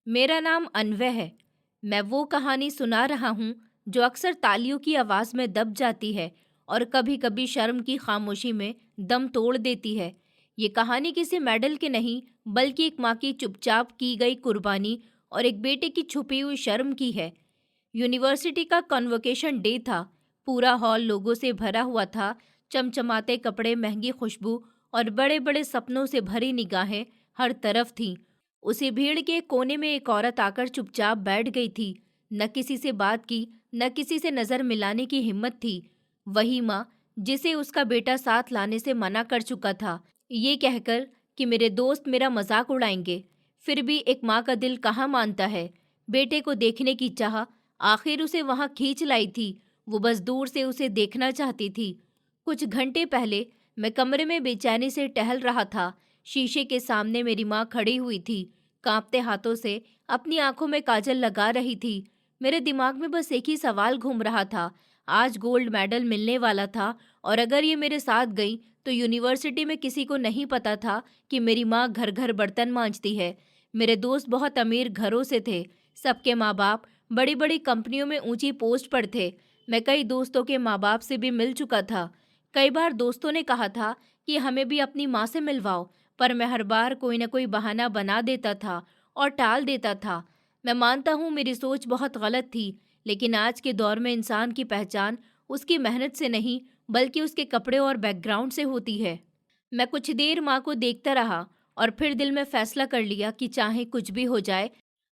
मेरा नाम अन्वय है। मैं वो कहानी सुना रहा हूँ जो अक्सर तालियों की आवाज़ में दब जाती है और कभी-कभी शर्म की खामोशी में दम तोड़ देती है। ये कहानी किसी मेडल की नहीं, बल्कि एक माँ की चुपचाप की गई कुर्बानी और एक बेटे की छुपी हुई शर्म की है। यूनिवर्सिटी का कन्वोकेशन डे था। पूरा हॉल लोगों से भरा हुआ था। चमचमाते कपड़े, महंगी खुशबू और बड़े-बड़े सपनों से भरी निगाहें हर तरफ थीं। उसी भीड़ के कोने में एक औरत आकर चुपचाप बैठ गई थी। न किसी से बात की, न किसी से नजर मिलाने की हिम्मत थी। वही माँ जिसे उसका बेटा साथ लाने से मना कर चुका था, ये कहकर कि मेरे दोस्त मेरा मजाक उड़ाएंगे। फिर भी एक माँ का दिल कहाँ मानता है। बेटे को देखने की चाह आखिर उसे वहां खींच लाई थी। वो बस दूर से उसे देखना चाहती थी। कुछ घंटे पहले मैं कमरे में बेचैनी से टहल रहा था। शीशे के सामने मेरी माँ खड़ी हुई थी, कांपते हाथों से अपनी आंखों में काजल लगा रही थी। मेरे दिमाग में बस एक ही सवाल घूम रहा था। आज गोल्ड मेडल मिलने वाला था और अगर ये मेरे साथ गई तो यूनिवर्सिटी में किसी को नहीं पता था कि मेरी माँ घर घर बर्तन मांजती है। मेरे दोस्त बहुत अमीर घरों से थे। सबके माँ बाप बड़ी बड़ी कंपनियों में ऊंची पोस्ट पर थे। मैं कई दोस्तों के माँ बाप से भी मिल चुका था। कई बार दोस्तों ने कहा था कि हमें भी अपनी माँ से मिलवाओ, पर मैं हर बार कोई न कोई बहाना बना देता था और टाल देता था। मैं मानता हूँ मेरी सोच बहुत गलत थी, लेकिन आज के दौर में इंसान की पहचान उसकी मेहनत से नहीं, बल्कि उसके कपड़े और बैकग्राउंड से होती है। मैं कुछ देर माँ को देखता रहा और फिर दिल में फैसला कर लिया कि चाहे कुछ भी हो जाए,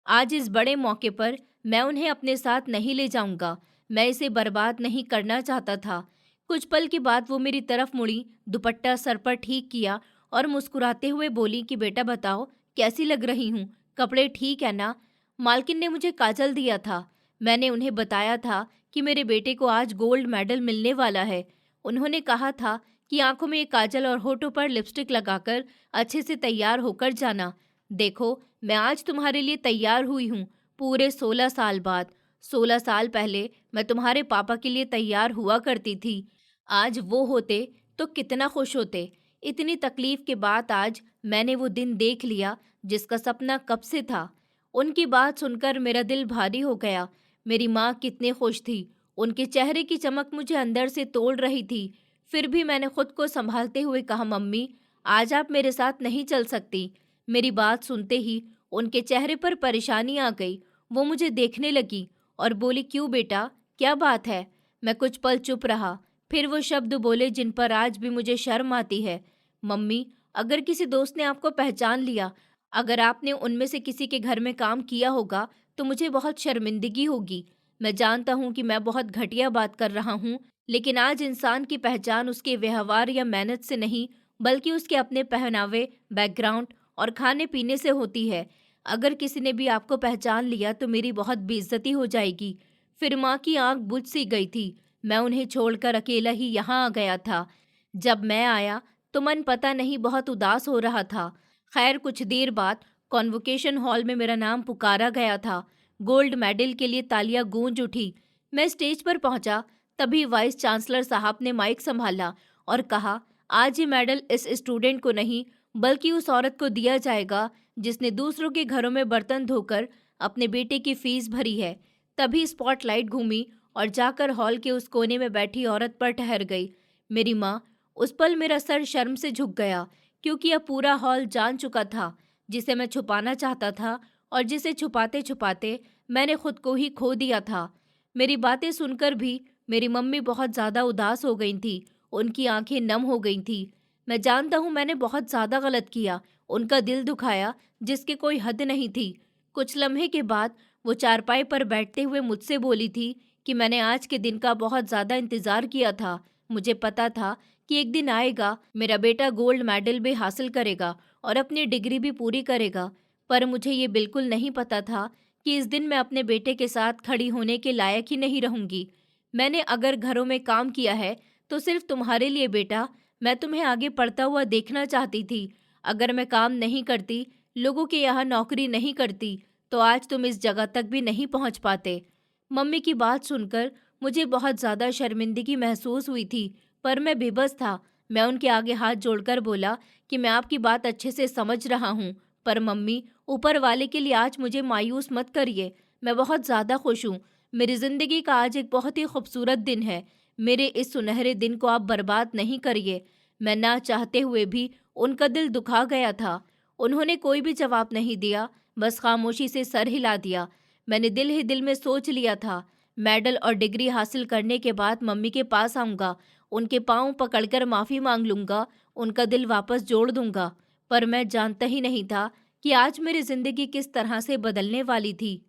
आज इस बड़े मौके पर मैं उन्हें अपने साथ नहीं ले जाऊंगा। मैं इसे बर्बाद नहीं करना चाहता था। कुछ पल के बाद वो मेरी तरफ मुड़ी, दुपट्टा सर पर ठीक किया और मुस्कुराते हुए बोली कि बेटा बताओ, कैसी लग रही हूँ? कपड़े ठीक है ना? मालकिन ने मुझे काजल दिया था। मैंने उन्हें बताया था कि मेरे बेटे को आज गोल्ड मेडल मिलने वाला है। उन्होंने कहा था कि आंखों में एक काजल और होठों पर लिपस्टिक लगाकर अच्छे से तैयार होकर जाना। देखो, मैं आज तुम्हारे लिए तैयार हुई हूँ। पूरे 16 साल बाद। 16 साल पहले मैं तुम्हारे पापा के लिए तैयार हुआ करती थी। आज वो होते तो कितना खुश होते। इतनी तकलीफ के बाद आज मैंने वो दिन देख लिया जिसका सपना कब से था। उनकी बात सुनकर मेरा दिल भारी हो गया। मेरी माँ कितनी खुश थी। उनके चेहरे की चमक मुझे अंदर से तोड़ रही थी। फिर भी मैंने खुद को संभालते हुए कहा, मम्मी, आज आप मेरे साथ नहीं चल सकती। मेरी बात सुनते ही उनके चेहरे पर परेशानी आ गई। वो मुझे देखने लगी और बोली, क्यों बेटा, क्या बात है? मैं कुछ पल चुप रहा। फिर वो शब्द बोले जिन पर आज भी मुझे शर्म आती है। मम्मी, अगर किसी दोस्त ने आपको पहचान लिया, अगर आपने उनमें से किसी के घर में काम किया होगा, तो मुझे बहुत शर्मिंदगी होगी। मैं जानता हूँ कि मैं बहुत घटिया बात कर रहा हूँ, लेकिन आज इंसान की पहचान उसके व्यवहार या मेहनत से नहीं, बल्कि उसके अपने पहनावे, बैकग्राउंड और खाने पीने से होती है। अगर किसी ने भी आपको पहचान लिया तो मेरी बहुत बेइज्जती हो जाएगी। फिर माँ की आंख बुझ सी गई थी। मैं उन्हें छोड़कर अकेला ही यहाँ आ गया था। जब मैं आया तो मन पता नहीं बहुत उदास हो रहा था। खैर, कुछ देर बाद कॉन्वोकेशन हॉल में मेरा नाम पुकारा गया था। गोल्ड मेडल के लिए तालियां गूंज उठी। मैं स्टेज पर पहुंचा, तभी वाइस चांसलर साहब ने माइक संभाला और कहा, आज ये मेडल इस स्टूडेंट को नहीं, बल्कि उस औरत को दिया जाएगा जिसने दूसरों के घरों में बर्तन धोकर अपने बेटे की फीस भरी है। तभी स्पॉटलाइट घूमी और जाकर हॉल के उस कोने में बैठी औरत पर ठहर गई, मेरी माँ। उस पल मेरा सर शर्म से झुक गया, क्योंकि अब पूरा हॉल जान चुका था जिसे मैं छुपाना चाहता था और जिसे छुपाते छुपाते मैंने खुद को ही खो दिया था। मेरी बातें सुनकर भी मेरी मम्मी बहुत ज़्यादा उदास हो गई थी। उनकी आंखें नम हो गई थी। मैं जानता हूँ मैंने बहुत ज़्यादा गलत किया, उनका दिल दुखाया जिसकी कोई हद नहीं थी। कुछ लम्हे के बाद वो चारपाई पर बैठते हुए मुझसे बोली थी कि मैंने आज के दिन का बहुत ज़्यादा इंतज़ार किया था। मुझे पता था कि एक दिन आएगा, मेरा बेटा गोल्ड मेडल भी हासिल करेगा और अपनी डिग्री भी पूरी करेगा। पर मुझे ये बिल्कुल नहीं पता था कि इस दिन मैं अपने बेटे के साथ खड़ी होने के लायक ही नहीं रहूंगी। मैंने अगर घरों में काम किया है तो सिर्फ तुम्हारे लिए बेटा। मैं तुम्हें आगे पढ़ता हुआ देखना चाहती थी। अगर मैं काम नहीं करती, लोगों के यहाँ नौकरी नहीं करती, तो आज तुम इस जगह तक भी नहीं पहुँच पाते। मम्मी की बात सुनकर मुझे बहुत ज़्यादा शर्मिंदगी महसूस हुई थी, पर मैं बेबस था। मैं उनके आगे हाथ जोड़कर बोला कि मैं आपकी बात अच्छे से समझ रहा हूँ, पर मम्मी, ऊपर वाले के लिए आज मुझे मायूस मत करिए। मैं बहुत ज़्यादा खुश हूँ। मेरी ज़िंदगी का आज एक बहुत ही खूबसूरत दिन है। मेरे इस सुनहरे दिन को आप बर्बाद नहीं करिए। मैं ना चाहते हुए भी उनका दिल दुखा गया था। उन्होंने कोई भी जवाब नहीं दिया, बस खामोशी से सर हिला दिया। मैंने दिल ही दिल में सोच लिया था, मेडल और डिग्री हासिल करने के बाद मम्मी के पास आऊँगा, उनके पाँव पकड़कर माफ़ी मांग लूँगा, उनका दिल वापस जोड़ दूँगा। पर मैं जानता ही नहीं था कि आज मेरी ज़िंदगी किस तरह से बदलने वाली थी।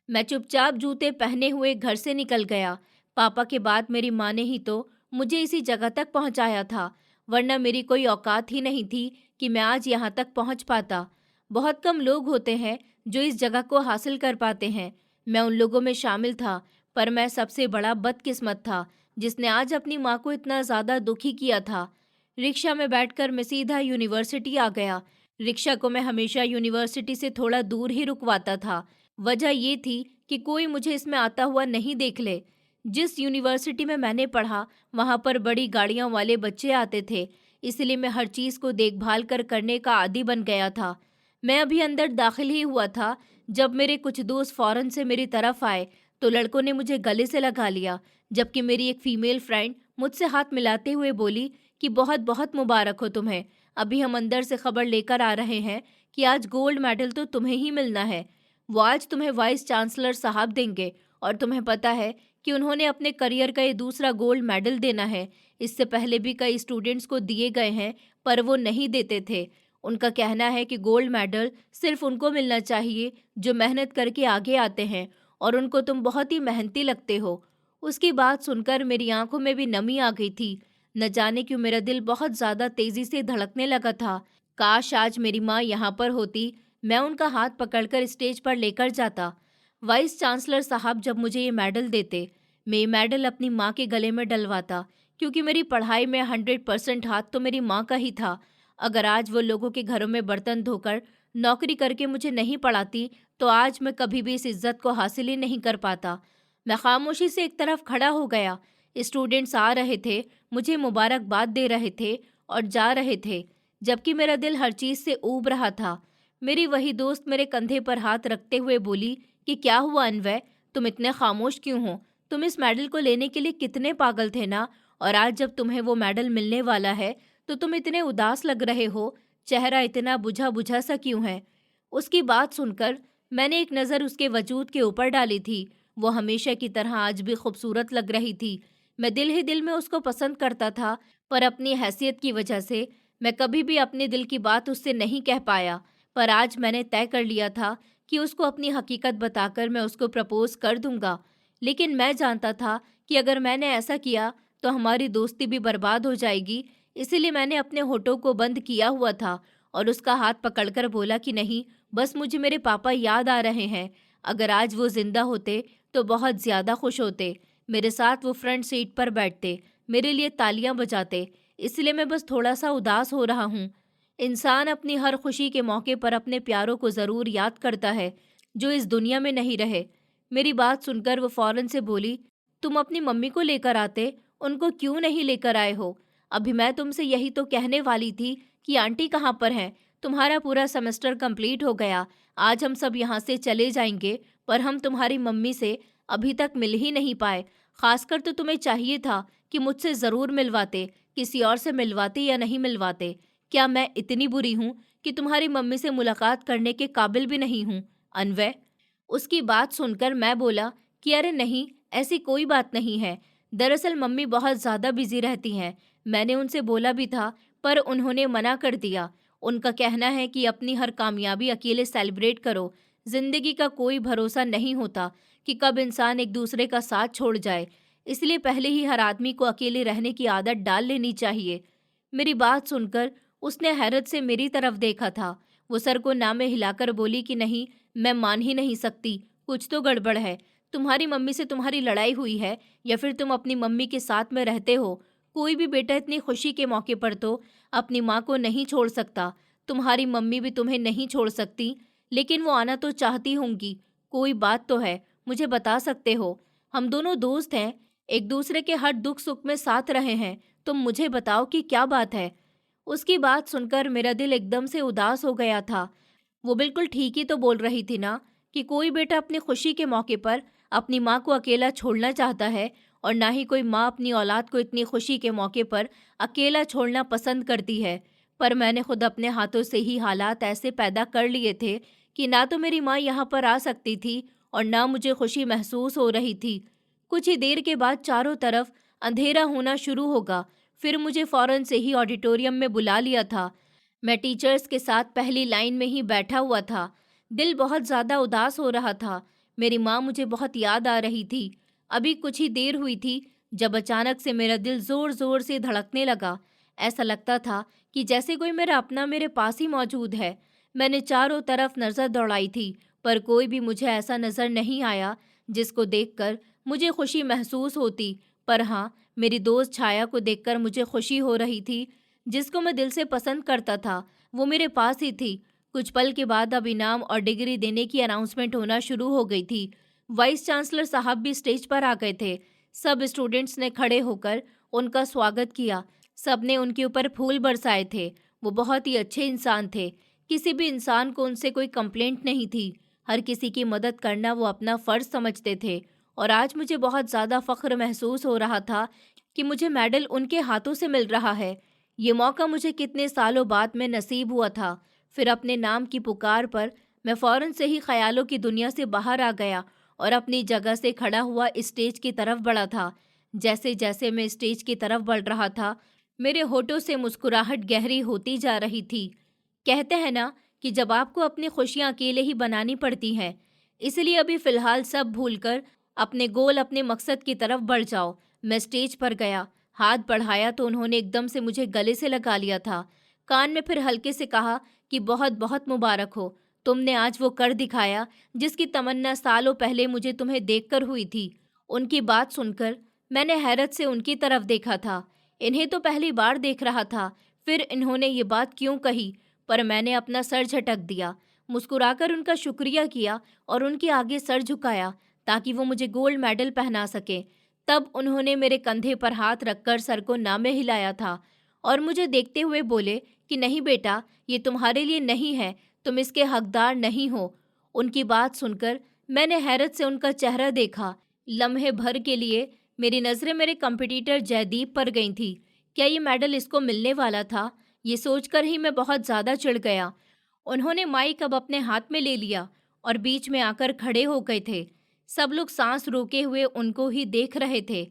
मैं चुपचाप जूते पहने हुए घर से निकल गया। पापा के बाद मेरी माँ ने ही तो मुझे इसी जगह तक पहुँचाया था, वरना मेरी कोई औकात ही नहीं थी कि मैं आज यहाँ तक पहुँच पाता। बहुत कम लोग होते हैं जो इस जगह को हासिल कर पाते हैं। मैं उन लोगों में शामिल था, पर मैं सबसे बड़ा बदकिस्मत था जिसने आज अपनी माँ को इतना ज़्यादा दुखी किया था। रिक्शा में बैठकर मैं सीधा यूनिवर्सिटी आ गया। रिक्शा को मैं हमेशा यूनिवर्सिटी से थोड़ा दूर ही रुकवाता था। वजह ये थी कि कोई मुझे इसमें आता हुआ नहीं देख ले। जिस यूनिवर्सिटी में मैंने पढ़ा, वहाँ पर बड़ी गाड़ियों वाले बच्चे आते थे, इसलिए मैं हर चीज़ को देखभाल कर करने का आदी बन गया था। मैं अभी अंदर दाखिल ही हुआ था, जब मेरे कुछ दोस्त फ़ौरन से मेरी तरफ आए, तो लड़कों ने मुझे गले से लगा लिया, जबकि मेरी एक फ़ीमेल फ्रेंड मुझसे हाथ मिलाते हुए बोली कि बहुत बहुत मुबारक हो तुम्हें। अभी हम अंदर से खबर लेकर आ रहे हैं कि आज गोल्ड मेडल तो तुम्हें ही मिलना है। वो आज तुम्हें वाइस चांसलर साहब देंगे, और तुम्हें पता है कि उन्होंने अपने करियर का ये दूसरा गोल्ड मेडल देना है। इससे पहले भी कई स्टूडेंट्स को दिए गए हैं, पर वो नहीं देते थे। उनका कहना है कि गोल्ड मेडल सिर्फ उनको मिलना चाहिए जो मेहनत करके आगे आते हैं, और उनको तुम बहुत ही मेहनती लगते हो। उसकी बात सुनकर मेरी आंखों में भी नमी आ गई थी। न जाने क्यों मेरा दिल बहुत ज़्यादा तेज़ी से धड़कने लगा था। काश आज मेरी माँ यहाँ पर होती, मैं उनका हाथ पकड़कर स्टेज पर लेकर जाता। वाइस चांसलर साहब जब मुझे ये मेडल देते, मैं ये मेडल अपनी माँ के गले में डलवाता, क्योंकि मेरी पढ़ाई में 100% हाथ तो मेरी माँ का ही था। अगर आज वो लोगों के घरों में बर्तन धोकर नौकरी करके मुझे नहीं पढ़ाती, तो आज मैं कभी भी इस इज्जत को हासिल ही नहीं कर पाता। मैं खामोशी से एक तरफ खड़ा हो गया। स्टूडेंट्स आ रहे थे, मुझे मुबारकबाद दे रहे थे और जा रहे थे, जबकि मेरा दिल हर चीज़ से ऊब रहा था। मेरी वही दोस्त मेरे कंधे पर हाथ रखते हुए बोली कि क्या हुआ अन्वय, तुम इतने खामोश क्यों हो? तुम इस मेडल को लेने के लिए कितने पागल थे ना, और आज जब तुम्हें वो मेडल मिलने वाला है तो तुम इतने उदास लग रहे हो, चेहरा इतना बुझा बुझा सा क्यों है? उसकी बात सुनकर मैंने एक नज़र उसके वजूद के ऊपर डाली थी। वो हमेशा की तरह आज भी खूबसूरत लग रही थी। मैं दिल ही दिल में उसको पसंद करता था, पर अपनी हैसियत की वजह से मैं कभी भी अपने दिल की बात उससे नहीं कह पाया। पर आज मैंने तय कर लिया था कि उसको अपनी हकीकत बताकर मैं उसको प्रपोज कर दूंगा। लेकिन मैं जानता था कि अगर मैंने ऐसा किया तो हमारी दोस्ती भी बर्बाद हो जाएगी, इसीलिए मैंने अपने होठों को बंद किया हुआ था और उसका हाथ पकड़कर बोला कि नहीं, बस मुझे मेरे पापा याद आ रहे हैं। अगर आज वो जिंदा होते तो बहुत ज़्यादा खुश होते। मेरे साथ वो फ्रंट सीट पर बैठते, मेरे लिए तालियां बजाते। इसलिए मैं बस थोड़ा सा उदास हो रहा हूँ। इंसान अपनी हर खुशी के मौके पर अपने प्यारों को ज़रूर याद करता है जो इस दुनिया में नहीं रहे। मेरी बात सुनकर वो फौरन से बोली, तुम अपनी मम्मी को लेकर आते, उनको क्यों नहीं लेकर आए हो? अभी मैं तुमसे यही तो कहने वाली थी कि आंटी कहाँ पर हैं? तुम्हारा पूरा सेमेस्टर कंप्लीट हो गया, आज हम सब यहाँ से चले जाएंगे, पर हम तुम्हारी मम्मी से अभी तक मिल ही नहीं पाए। खासकर तो तुम्हें चाहिए था कि मुझसे ज़रूर मिलवाते, किसी और से मिलवाते या नहीं मिलवाते। क्या मैं इतनी बुरी हूँ कि तुम्हारी मम्मी से मुलाकात करने के काबिल भी नहीं हूँ, अन्वय? उसकी बात सुनकर मैं बोला कि अरे नहीं, ऐसी कोई बात नहीं है। दरअसल मम्मी बहुत ज़्यादा बिजी रहती हैं। मैंने उनसे बोला भी था, पर उन्होंने मना कर दिया। उनका कहना है कि अपनी हर कामयाबी अकेले सेलिब्रेट करो। ज़िंदगी का कोई भरोसा नहीं होता कि कब इंसान एक दूसरे का साथ छोड़ जाए, इसलिए पहले ही हर आदमी को अकेले रहने की आदत डाल लेनी चाहिए। मेरी बात सुनकर उसने हैरत से मेरी तरफ देखा था। वो सर को ना में हिलाकर बोली कि नहीं, मैं मान ही नहीं सकती, कुछ तो गड़बड़ है। तुम्हारी मम्मी से तुम्हारी लड़ाई हुई है, या फिर तुम अपनी मम्मी के साथ में रहते हो? कोई भी बेटा इतनी खुशी के मौके पर तो अपनी माँ को नहीं छोड़ सकता। तुम्हारी मम्मी भी तुम्हें नहीं छोड़ सकती, लेकिन वो आना तो चाहती होंगी। कोई बात तो है, मुझे बता सकते हो। हम दोनों दोस्त हैं, एक दूसरे के हर दुख सुख में साथ रहे हैं। तुम मुझे बताओ कि क्या बात है? उसकी बात सुनकर मेरा दिल एकदम से उदास हो गया था। वो बिल्कुल ठीक ही तो बोल रही थी ना कि कोई बेटा अपनी खुशी के मौके पर अपनी माँ को अकेला छोड़ना चाहता है और ना ही कोई माँ अपनी औलाद को इतनी खुशी के मौके पर अकेला छोड़ना पसंद करती है। पर मैंने खुद अपने हाथों से ही हालात ऐसे पैदा कर लिए थे कि ना तो मेरी माँ यहाँ पर आ सकती थी और ना मुझे खुशी महसूस हो रही थी। कुछ ही देर के बाद चारों तरफ अंधेरा होना शुरू होगा। फिर मुझे फौरन से ही ऑडिटोरियम में बुला लिया था। मैं टीचर्स के साथ पहली लाइन में ही बैठा हुआ था। दिल बहुत ज़्यादा उदास हो रहा था। मेरी माँ मुझे बहुत याद आ रही थी। अभी कुछ ही देर हुई थी जब अचानक से मेरा दिल ज़ोर ज़ोर से धड़कने लगा। ऐसा लगता था कि जैसे कोई मेरा अपना मेरे पास ही मौजूद है। मैंने चारों तरफ नज़र दौड़ाई थी, पर कोई भी मुझे ऐसा नज़र नहीं आया जिसको देखकर मुझे खुशी महसूस होती। पर हाँ, मेरी दोस्त छाया को देखकर मुझे खुशी हो रही थी। जिसको मैं दिल से पसंद करता था, वो मेरे पास ही थी। कुछ पल के बाद अब इनाम और डिग्री देने की अनाउंसमेंट होना शुरू हो गई थी। वाइस चांसलर साहब भी स्टेज पर आ गए थे। सब स्टूडेंट्स ने खड़े होकर उनका स्वागत किया। सबने उनके ऊपर फूल बरसाए थे। वो बहुत ही अच्छे इंसान थे। किसी भी इंसान को उनसे कोई कंप्लेंट नहीं थी। हर किसी की मदद करना वो अपना फ़र्ज समझते थे। और आज मुझे बहुत ज़्यादा फ़ख्र महसूस हो रहा था कि मुझे मेडल उनके हाथों से मिल रहा है। ये मौका मुझे कितने सालों बाद में नसीब हुआ था। फिर अपने नाम की पुकार पर मैं फ़ौरन से ही ख्यालों की दुनिया से बाहर आ गया और अपनी जगह से खड़ा हुआ स्टेज की तरफ बढ़ा था। जैसे जैसे मैं स्टेज की तरफ बढ़ रहा था, मेरे होठों से मुस्कुराहट गहरी होती जा रही थी। कहते हैं ना कि जब आपको अपनी खुशियाँ अकेले ही बनानी पड़ती हैं, इसलिए अभी फ़िलहाल सब भूलकर अपने गोल, अपने मकसद की तरफ बढ़ जाओ। मैं स्टेज पर गया, हाथ बढ़ाया तो उन्होंने एकदम से मुझे गले से लगा लिया था। कान में फिर हल्के से कहा कि बहुत बहुत मुबारक हो, तुमने आज वो कर दिखाया जिसकी तमन्ना सालों पहले मुझे तुम्हें देखकर हुई थी। उनकी बात सुनकर मैंने हैरत से उनकी तरफ देखा था। इन्हें तो पहली बार देख रहा था। फिर इन्होंने ये बात क्यों कही? पर मैंने अपना सर झटक दिया, मुस्कुराकर उनका शुक्रिया किया और उनके आगे सर झुकाया ताकि वो मुझे गोल्ड मेडल पहना सके। तब उन्होंने मेरे कंधे पर हाथ रखकर सर को नामे हिलाया था और मुझे देखते हुए बोले कि नहीं बेटा, ये तुम्हारे लिए नहीं है, तुम इसके हकदार नहीं हो। उनकी बात सुनकर मैंने हैरत से उनका चेहरा देखा। लम्हे भर के लिए मेरी नज़रें मेरे कंपटीटर जयदीप पर गई थी। क्या ये मेडल इसको मिलने वाला था? ये सोचकर ही मैं बहुत ज़्यादा चिढ़ गया। उन्होंने माइक अब अपने हाथ में ले लिया और बीच में आकर खड़े हो गए थे। सब लोग सांस रोके हुए उनको ही देख रहे थे।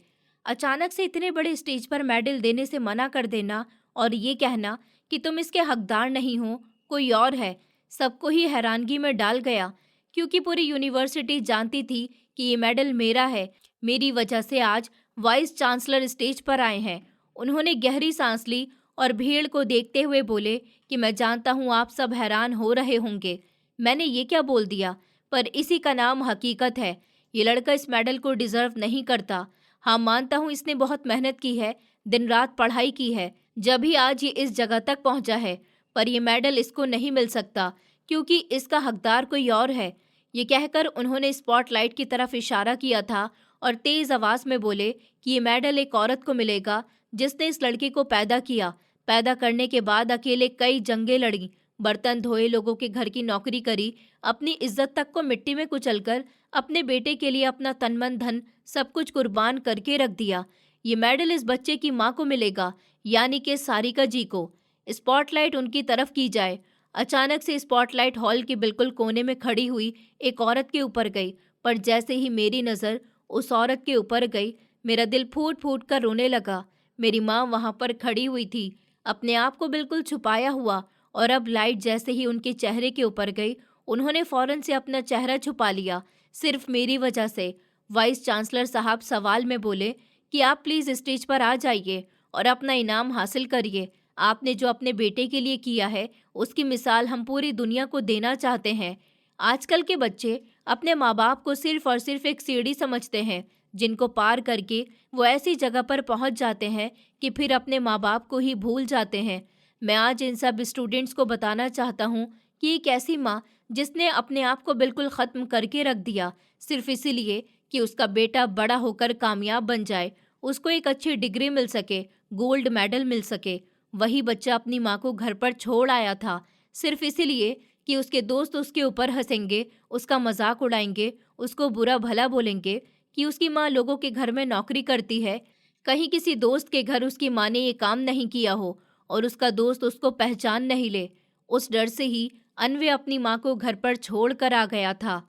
अचानक से इतने बड़े स्टेज पर मेडल देने से मना कर देना और ये कहना कि तुम इसके हकदार नहीं हो, कोई और है, सबको ही हैरानगी में डाल गया, क्योंकि पूरी यूनिवर्सिटी जानती थी कि ये मेडल मेरा है। मेरी वजह से आज वाइस चांसलर स्टेज पर आए हैं। उन्होंने गहरी सांस ली और भीड़ को देखते हुए बोले कि मैं जानता हूँ आप सब हैरान हो रहे होंगे, मैंने ये क्या बोल दिया, पर इसी का नाम हकीकत है। ये लड़का इस मेडल को डिजर्व नहीं करता। हाँ, मानता हूँ इसने बहुत मेहनत की है, दिन रात पढ़ाई की है, जब भी आज ये इस जगह तक पहुँचा है। पर ये मेडल इसको नहीं मिल सकता क्योंकि इसका हकदार कोई और है। ये कहकर उन्होंने स्पॉटलाइट की तरफ इशारा किया था और तेज आवाज में बोले कि ये मेडल एक औरत को मिलेगा जिसने इस लड़के को पैदा किया। पैदा करने के बाद अकेले कई जंगें लड़ी, बर्तन धोए, लोगों के घर की नौकरी करी, अपनी इज्जत तक को मिट्टी में कुचलकर अपने बेटे के लिए अपना तन मन धन सब कुछ कुर्बान करके रख दिया। ये मेडल इस बच्चे की माँ को मिलेगा, यानी कि सारिका जी को। स्पॉटलाइट उनकी तरफ की जाए। अचानक से स्पॉटलाइट हॉल के बिल्कुल कोने में खड़ी हुई एक औरत के ऊपर गई, पर जैसे ही मेरी नज़र उस औरत के ऊपर गई, मेरा दिल फूट फूट कर रोने लगा। मेरी माँ वहाँ पर खड़ी हुई थी, अपने आप को बिल्कुल छुपाया हुआ, और अब लाइट जैसे ही उनके चेहरे के ऊपर गई, उन्होंने फौरन से अपना चेहरा छुपा लिया, सिर्फ मेरी वजह से। वाइस चांसलर साहब सवाल में बोले कि आप प्लीज़ स्टेज पर आ जाइए और अपना इनाम हासिल करिए। आपने जो अपने बेटे के लिए किया है, उसकी मिसाल हम पूरी दुनिया को देना चाहते हैं। आजकल के बच्चे अपने माँ बाप को सिर्फ और सिर्फ एक सीढ़ी समझते हैं, जिनको पार करके वो ऐसी जगह पर पहुँच जाते हैं कि फिर अपने माँ बाप को ही भूल जाते हैं। मैं आज इन सब स्टूडेंट्स को बताना चाहता हूँ कि एक ऐसी माँ जिसने अपने आप को बिल्कुल ख़त्म करके रख दिया, सिर्फ इसीलिए कि उसका बेटा बड़ा होकर कामयाब बन जाए, उसको एक अच्छी डिग्री मिल सके, गोल्ड मेडल मिल सके। वही बच्चा अपनी माँ को घर पर छोड़ आया था, सिर्फ इसीलिए कि उसके दोस्त उसके ऊपर हंसेंगे, उसका मजाक उड़ाएंगे, उसको बुरा भला बोलेंगे कि उसकी माँ लोगों के घर में नौकरी करती है, कहीं किसी दोस्त के घर उसकी माँ ने ये काम नहीं किया हो और उसका दोस्त उसको पहचान नहीं ले। उस डर से ही अनवे अपनी माँ को घर पर छोड़ कर आ गया था।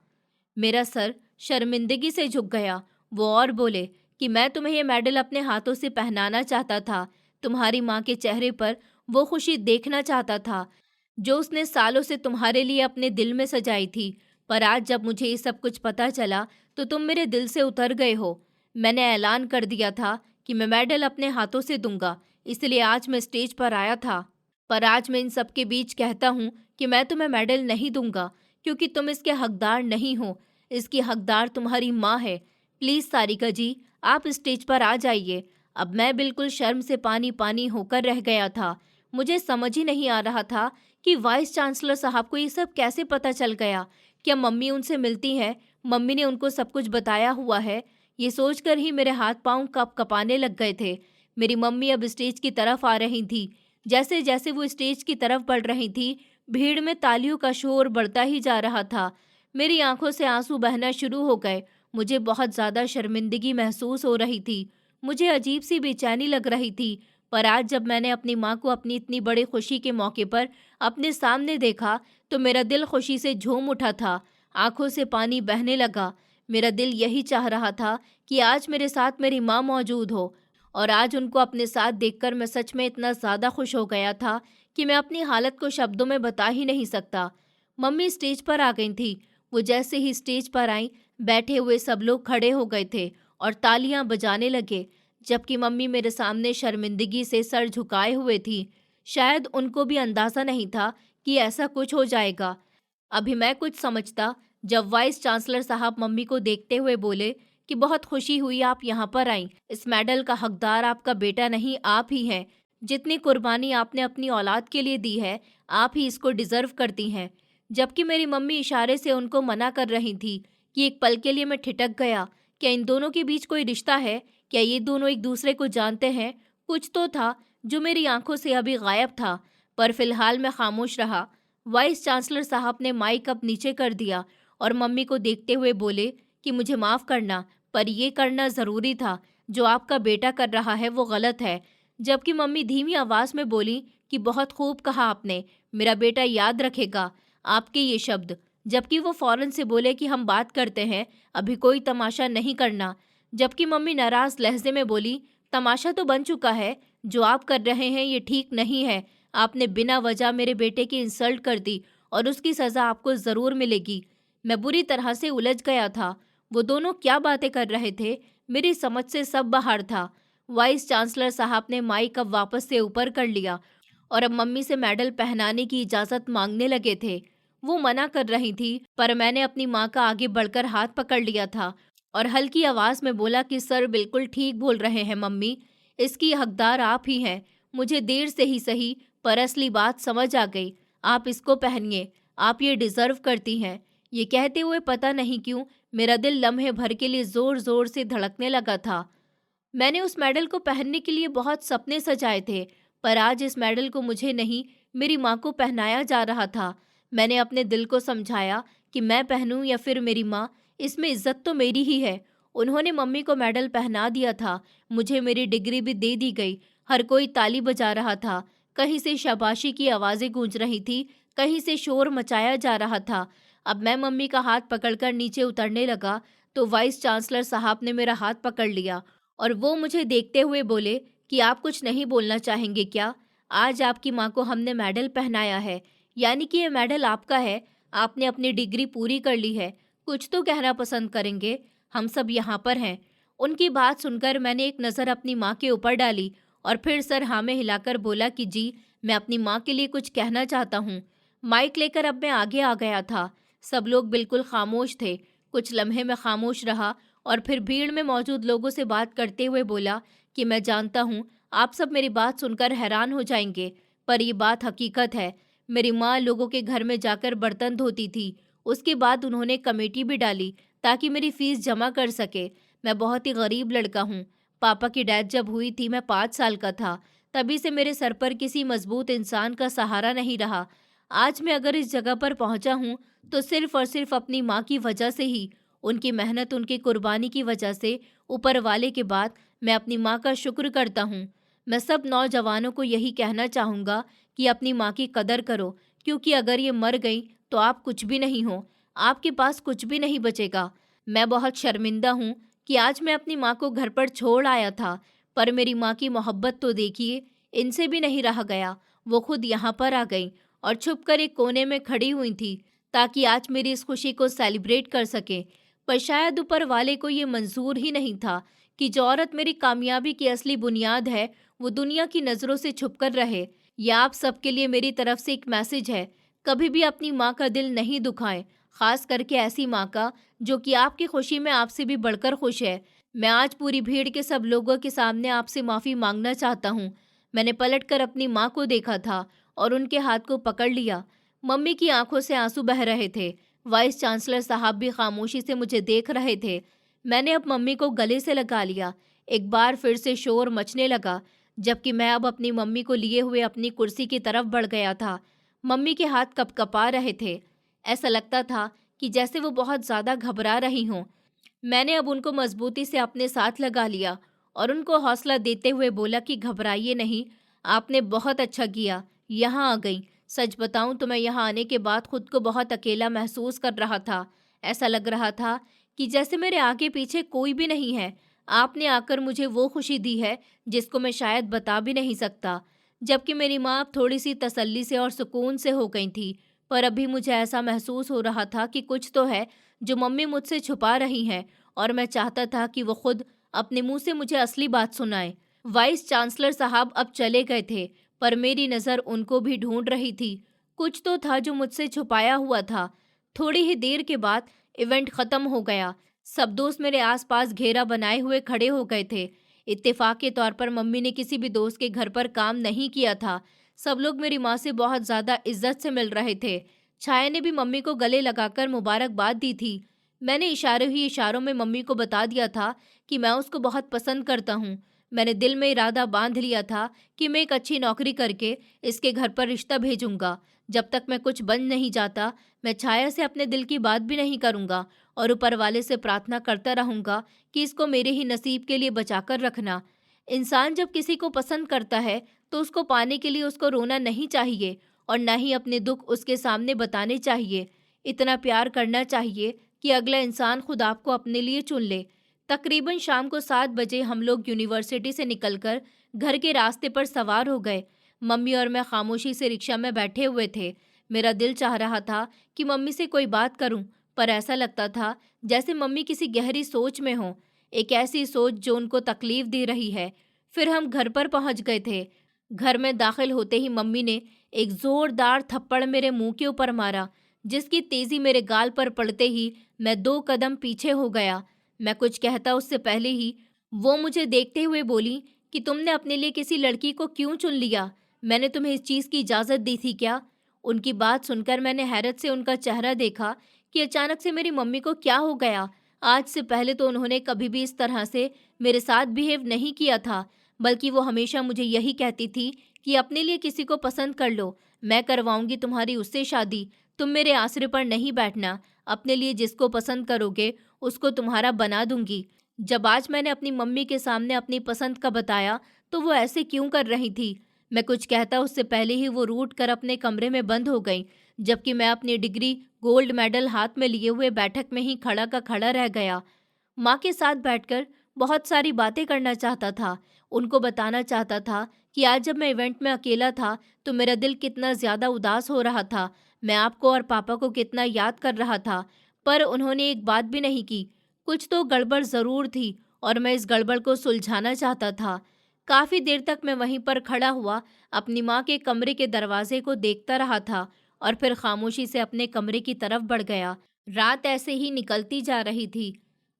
मेरा सर शर्मिंदगी से झुक गया। वो और बोले कि मैं तुम्हें ये मेडल अपने हाथों से पहनाना चाहता था। तुम्हारी माँ के चेहरे पर वो खुशी देखना चाहता था जो उसने सालों से तुम्हारे लिए अपने दिल में सजाई थी। पर आज जब मुझे ये सब कुछ पता चला तो तुम मेरे दिल से उतर गए हो। मैंने ऐलान कर दिया था कि मैं मेडल अपने हाथों से दूंगा, इसलिए आज मैं स्टेज पर आया था। पर आज मैं इन सब के बीच कहता हूँ कि मैं तुम्हें मेडल नहीं दूंगा, क्योंकि तुम इसके हकदार नहीं हो। इसकी हकदार तुम्हारी माँ है। प्लीज़ सारिका जी, आप स्टेज पर आ जाइए। अब मैं बिल्कुल शर्म से पानी पानी होकर रह गया था। मुझे समझ ही नहीं आ रहा था कि वाइस चांसलर साहब को ये सब कैसे पता चल गया। क्या मम्मी उनसे मिलती है? मम्मी ने उनको सब कुछ बताया हुआ है? ये सोचकर ही मेरे हाथ पांव कप कपाने लग गए थे। मेरी मम्मी अब स्टेज की तरफ आ रही थी। जैसे जैसे वो स्टेज की तरफ बढ़ रही थी, भीड़ में तालियों का शोर बढ़ता ही जा रहा था। मेरी आंखों से आंसू बहना शुरू हो गए। मुझे बहुत ज़्यादा शर्मिंदगी महसूस हो रही थी। मुझे अजीब सी बेचैनी लग रही थी। पर आज जब मैंने अपनी माँ को अपनी इतनी बड़ी खुशी के मौके पर अपने सामने देखा तो मेरा दिल खुशी से झूम उठा था। आंखों से पानी बहने लगा। मेरा दिल यही चाह रहा था कि आज मेरे साथ मेरी माँ मौजूद हो, और आज उनको अपने साथ देखकर मैं सच में इतना ज़्यादा खुश हो गया था कि मैं अपनी हालत को शब्दों में बता ही नहीं सकता। मम्मी स्टेज पर आ गई थी। वो जैसे ही स्टेज पर आई, बैठे हुए सब लोग खड़े हो गए थे और तालियां बजाने लगे, जबकि मम्मी मेरे सामने शर्मिंदगी से सर झुकाए हुए थी। शायद उनको भी अंदाज़ा नहीं था कि ऐसा कुछ हो जाएगा। अभी मैं कुछ समझता जब वाइस चांसलर साहब मम्मी को देखते हुए बोले कि बहुत खुशी हुई आप यहाँ पर आईं। इस मेडल का हकदार आपका बेटा नहीं, आप ही हैं। जितनी कुर्बानी आपने अपनी औलाद के लिए दी है, आप ही इसको डिजर्व करती हैं। जबकि मेरी मम्मी इशारे से उनको मना कर रही थी कि एक पल के लिए मैं ठिठक गया। क्या इन दोनों के बीच कोई रिश्ता है? क्या ये दोनों एक दूसरे को जानते हैं? कुछ तो था जो मेरी आंखों से अभी गायब था। पर फिलहाल मैं खामोश रहा। वाइस चांसलर साहब ने माइक अब नीचे कर दिया और मम्मी को देखते हुए बोले कि मुझे माफ़ करना, पर ये करना ज़रूरी था। जो आपका बेटा कर रहा है वो गलत है। जबकि मम्मी धीमी आवाज़ में बोली कि बहुत खूब कहा आपने, मेरा बेटा याद रखेगा आपके ये शब्द। जबकि वो फ़ौरन से बोले कि हम बात करते हैं, अभी कोई तमाशा नहीं करना। जबकि मम्मी नाराज़ लहजे में बोली, तमाशा तो बन चुका है, जो आप कर रहे हैं ये ठीक नहीं है। आपने बिना वजह मेरे बेटे की इंसल्ट कर दी और उसकी सज़ा आपको ज़रूर मिलेगी। मैं बुरी तरह से उलझ गया था। वो दोनों क्या बातें कर रहे थे, मेरी समझ से सब बाहर था। वाइस चांसलर साहब ने माइक अब वापस से ऊपर कर लिया और अब मम्मी से मेडल पहनाने की इजाज़त मांगने लगे थे। वो मना कर रही थी, पर मैंने अपनी माँ का आगे बढ़कर हाथ पकड़ लिया था और हल्की आवाज़ में बोला कि सर बिल्कुल ठीक बोल रहे हैं मम्मी, इसकी हकदार आप ही हैं। मुझे देर से ही सही, पर असली बात समझ आ गई। आप इसको पहनिए, आप ये डिज़र्व करती हैं। ये कहते हुए पता नहीं क्यों मेरा दिल लम्हे भर के लिए ज़ोर ज़ोर से धड़कने लगा था। मैंने उस मेडल को पहनने के लिए बहुत सपने सजाए थे, पर आज इस मेडल को मुझे नहीं, मेरी माँ को पहनाया जा रहा था। मैंने अपने दिल को समझाया कि मैं पहनूं या फिर मेरी माँ, इसमें इज्जत तो मेरी ही है। उन्होंने मम्मी को मेडल पहना दिया था। मुझे मेरी डिग्री भी दे दी गई। हर कोई ताली बजा रहा था। कहीं से शाबाशी की आवाज़ें गूंज रही थी, कहीं से शोर मचाया जा रहा था। अब मैं मम्मी का हाथ पकड़कर नीचे उतरने लगा तो वाइस चांसलर साहब ने मेरा हाथ पकड़ लिया और वो मुझे देखते हुए बोले कि आप कुछ नहीं बोलना चाहेंगे क्या? आज आपकी माँ को हमने मेडल पहनाया है, यानी कि ये मेडल आपका है। आपने अपनी डिग्री पूरी कर ली है, कुछ तो कहना पसंद करेंगे। हम सब यहाँ पर हैं। उनकी बात सुनकर मैंने एक नज़र अपनी माँ के ऊपर डाली और फिर सर हाँ में हिलाकर बोला कि जी, मैं अपनी माँ के लिए कुछ कहना चाहता हूँ। माइक लेकर अब मैं आगे आ गया था। सब लोग बिल्कुल खामोश थे। कुछ लम्हे में खामोश रहा और फिर भीड़ में मौजूद लोगों से बात करते हुए बोला कि मैं जानता हूँ आप सब मेरी बात सुनकर हैरान हो जाएंगे, पर ये बात हकीकत है। मेरी माँ लोगों के घर में जाकर बर्तन धोती थी। उसके बाद उन्होंने कमेटी भी डाली ताकि मेरी फीस जमा कर सके। मैं बहुत ही गरीब लड़का हूँ। पापा की डेथ जब हुई थी मैं 5 साल का था। तभी से मेरे सर पर किसी मजबूत इंसान का सहारा नहीं रहा। आज मैं अगर इस जगह पर पहुंचा हूं तो सिर्फ और सिर्फ अपनी माँ की वजह से ही, उनकी मेहनत, उनकी कुर्बानी की वजह से। ऊपर वाले के बाद मैं अपनी माँ का शुक्र करता हूँ। मैं सब नौजवानों को यही कहना चाहूँगा कि अपनी माँ की कदर करो, क्योंकि अगर ये मर गई तो आप कुछ भी नहीं हो, आपके पास कुछ भी नहीं बचेगा। मैं बहुत शर्मिंदा हूँ कि आज मैं अपनी माँ को घर पर छोड़ आया था, पर मेरी माँ की मोहब्बत तो देखिए, इनसे भी नहीं रहा गया। वो खुद यहाँ पर आ गई और छुपकर एक कोने में खड़ी हुई थी ताकि आज मेरी इस खुशी को सेलिब्रेट कर सके। पर शायद ऊपर वाले को ये मंजूर ही नहीं था कि जो औरत मेरी कामयाबी की असली बुनियाद है, वो दुनिया की नज़रों से छुपकर रहे। यह आप सबके लिए मेरी तरफ से एक मैसेज है, कभी भी अपनी माँ का दिल नहीं दुखाएं, खास करके ऐसी माँ का जो कि आपकी खुशी में आपसे भी बढ़कर खुश है। मैं आज पूरी भीड़ के सब लोगों के सामने आपसे माफ़ी मांगना चाहता हूँ। मैंने पलटकर अपनी माँ को देखा था और उनके हाथ को पकड़ लिया। मम्मी की आंखों से आंसू बह रहे थे। वाइस चांसलर साहब भी खामोशी से मुझे देख रहे थे। मैंने अब मम्मी को गले से लगा लिया। एक बार फिर से शोर मचने लगा, जबकि मैं अब अपनी मम्मी को लिए हुए अपनी कुर्सी की तरफ बढ़ गया था। मम्मी के हाथ कँपकपा रहे थे। ऐसा लगता था कि जैसे वो बहुत ज़्यादा घबरा रही हों। मैंने अब उनको मजबूती से अपने साथ लगा लिया और उनको हौसला देते हुए बोला कि घबराइए नहीं, आपने बहुत अच्छा किया, यहाँ आ गई। सच बताऊं तो मैं यहाँ आने के बाद खुद को बहुत अकेला महसूस कर रहा था। ऐसा लग रहा था कि जैसे मेरे आगे पीछे कोई भी नहीं है। आपने आकर मुझे वो खुशी दी है जिसको मैं शायद बता भी नहीं सकता। जबकि मेरी माँ अब थोड़ी सी तसल्ली से और सुकून से हो गई थी, पर अभी मुझे ऐसा महसूस हो रहा था कि कुछ तो है जो मम्मी मुझसे छुपा रही हैं, और मैं चाहता था कि वो खुद अपने मुंह से मुझे असली बात सुनाए। वाइस चांसलर साहब अब चले गए थे, पर मेरी नज़र उनको भी ढूंढ रही थी। कुछ तो था जो मुझसे छुपाया हुआ था। थोड़ी ही देर के बाद इवेंट ख़त्म हो गया। सब दोस्त मेरे आसपास घेरा बनाए हुए खड़े हो गए थे। इत्तेफाक के तौर पर मम्मी ने किसी भी दोस्त के घर पर काम नहीं किया था। सब लोग मेरी माँ से बहुत ज़्यादा इज्जत से मिल रहे थे। छाया ने भी मम्मी को गले लगाकर मुबारकबाद दी थी। मैंने इशारों ही इशारों में मम्मी को बता दिया था कि मैं उसको बहुत पसंद करता हूँ। मैंने दिल में इरादा बांध लिया था कि मैं एक अच्छी नौकरी करके इसके घर पर रिश्ता भेजूंगा। जब तक मैं कुछ बन नहीं जाता, मैं छाया से अपने दिल की बात भी नहीं करूंगा और ऊपर वाले से प्रार्थना करता रहूंगा कि इसको मेरे ही नसीब के लिए बचाकर रखना। इंसान जब किसी को पसंद करता है तो उसको पाने के लिए उसको रोना नहीं चाहिए और न ही अपने दुख उसके सामने बताने चाहिए। इतना प्यार करना चाहिए कि अगला इंसान खुद आपको अपने लिए चुन ले। तकरीबन शाम को 7 बजे हम लोग यूनिवर्सिटी से निकलकर घर के रास्ते पर सवार हो गए। मम्मी और मैं खामोशी से रिक्शा में बैठे हुए थे। मेरा दिल चाह रहा था कि मम्मी से कोई बात करूं, पर ऐसा लगता था जैसे मम्मी किसी गहरी सोच में हो, एक ऐसी सोच जो उनको तकलीफ दे रही है। फिर हम घर पर पहुंच गए थे। घर में दाखिल होते ही मम्मी ने एक जोरदार थप्पड़ मेरे मुंह के ऊपर मारा, जिसकी तेजी मेरे गाल पर पड़ते ही मैं 2 कदम पीछे हो गया। मैं कुछ कहता उससे पहले ही वो मुझे देखते हुए बोली कि तुमने अपने लिए किसी लड़की को क्यों चुन लिया? मैंने तुम्हें इस चीज़ की इजाज़त दी थी क्या? उनकी बात सुनकर मैंने हैरत से उनका चेहरा देखा कि अचानक से मेरी मम्मी को क्या हो गया। आज से पहले तो उन्होंने कभी भी इस तरह से मेरे साथ बिहेव नहीं किया था, बल्कि वो हमेशा मुझे यही कहती थी कि अपने लिए किसी को पसंद कर लो, मैं करवाऊंगी तुम्हारी उससे शादी, तुम मेरे आसरे पर नहीं बैठना, अपने लिए जिसको पसंद करोगे उसको तुम्हारा बना दूंगी। जब आज मैंने अपनी मम्मी के सामने अपनी पसंद का बताया तो वो ऐसे क्यों कर रही थी? मैं कुछ कहता उससे पहले ही वो रूठ कर अपने कमरे में बंद हो गई, जबकि मैं अपनी डिग्री गोल्ड मेडल हाथ में लिए हुए बैठक में ही खड़ा का खड़ा रह गया। माँ के साथ बैठकर बहुत सारी बातें करना चाहता था। उनको बताना चाहता था कि आज जब मैं इवेंट में अकेला था तो मेरा दिल कितना ज़्यादा उदास हो रहा था, मैं आपको और पापा को कितना याद कर रहा था। पर उन्होंने एक बात भी नहीं की। कुछ तो गड़बड़ ज़रूर थी और मैं इस गड़बड़ को सुलझाना चाहता था। काफ़ी देर तक मैं वहीं पर खड़ा हुआ अपनी माँ के कमरे के दरवाजे को देखता रहा था और फिर खामोशी से अपने कमरे की तरफ बढ़ गया। रात ऐसे ही निकलती जा रही थी।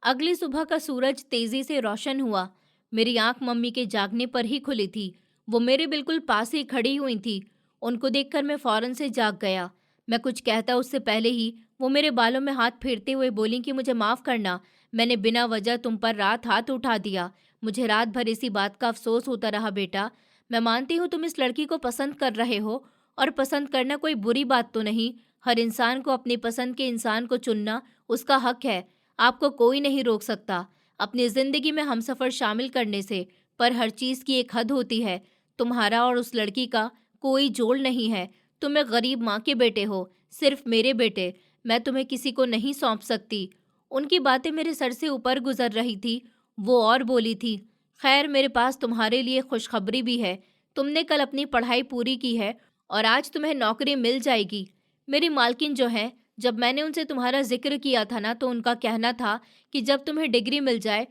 अगली सुबह का सूरज तेजी से रोशन हुआ। मेरी आंख मम्मी के जागने पर ही खुली थी। वो मेरे बिल्कुल पास ही खड़ी हुई थी। उनको देखकर मैं फौरन से जाग गया। मैं कुछ कहता उससे पहले ही वो मेरे बालों में हाथ फेरते हुए बोली कि मुझे माफ़ करना, मैंने बिना वजह तुम पर रात हाथ उठा दिया। मुझे रात भर इसी बात का अफसोस होता रहा बेटा। मैं मानती हूँ तुम इस लड़की को पसंद कर रहे हो और पसंद करना कोई बुरी बात तो नहीं। हर इंसान को अपनी पसंद के इंसान को चुनना उसका हक है। आपको कोई नहीं रोक सकता अपनी ज़िंदगी में हमसफ़र शामिल करने से। पर हर चीज़ की एक हद होती है। तुम्हारा और उस लड़की का कोई जोड़ नहीं है। तुम एक गरीब माँ के बेटे हो, सिर्फ मेरे बेटे। मैं तुम्हें किसी को नहीं सौंप सकती। उनकी बातें मेरे सर से ऊपर गुजर रही थी। वो और बोली थी, खैर मेरे पास तुम्हारे लिए खुशखबरी भी है। तुमने कल अपनी पढ़ाई पूरी की है और आज तुम्हें नौकरी मिल जाएगी। मेरी मालकिन जो है, जब मैंने उनसे तुम्हारा जिक्र किया था ना, तो उनका कहना था कि जब तुम्हें डिग्री मिल जाए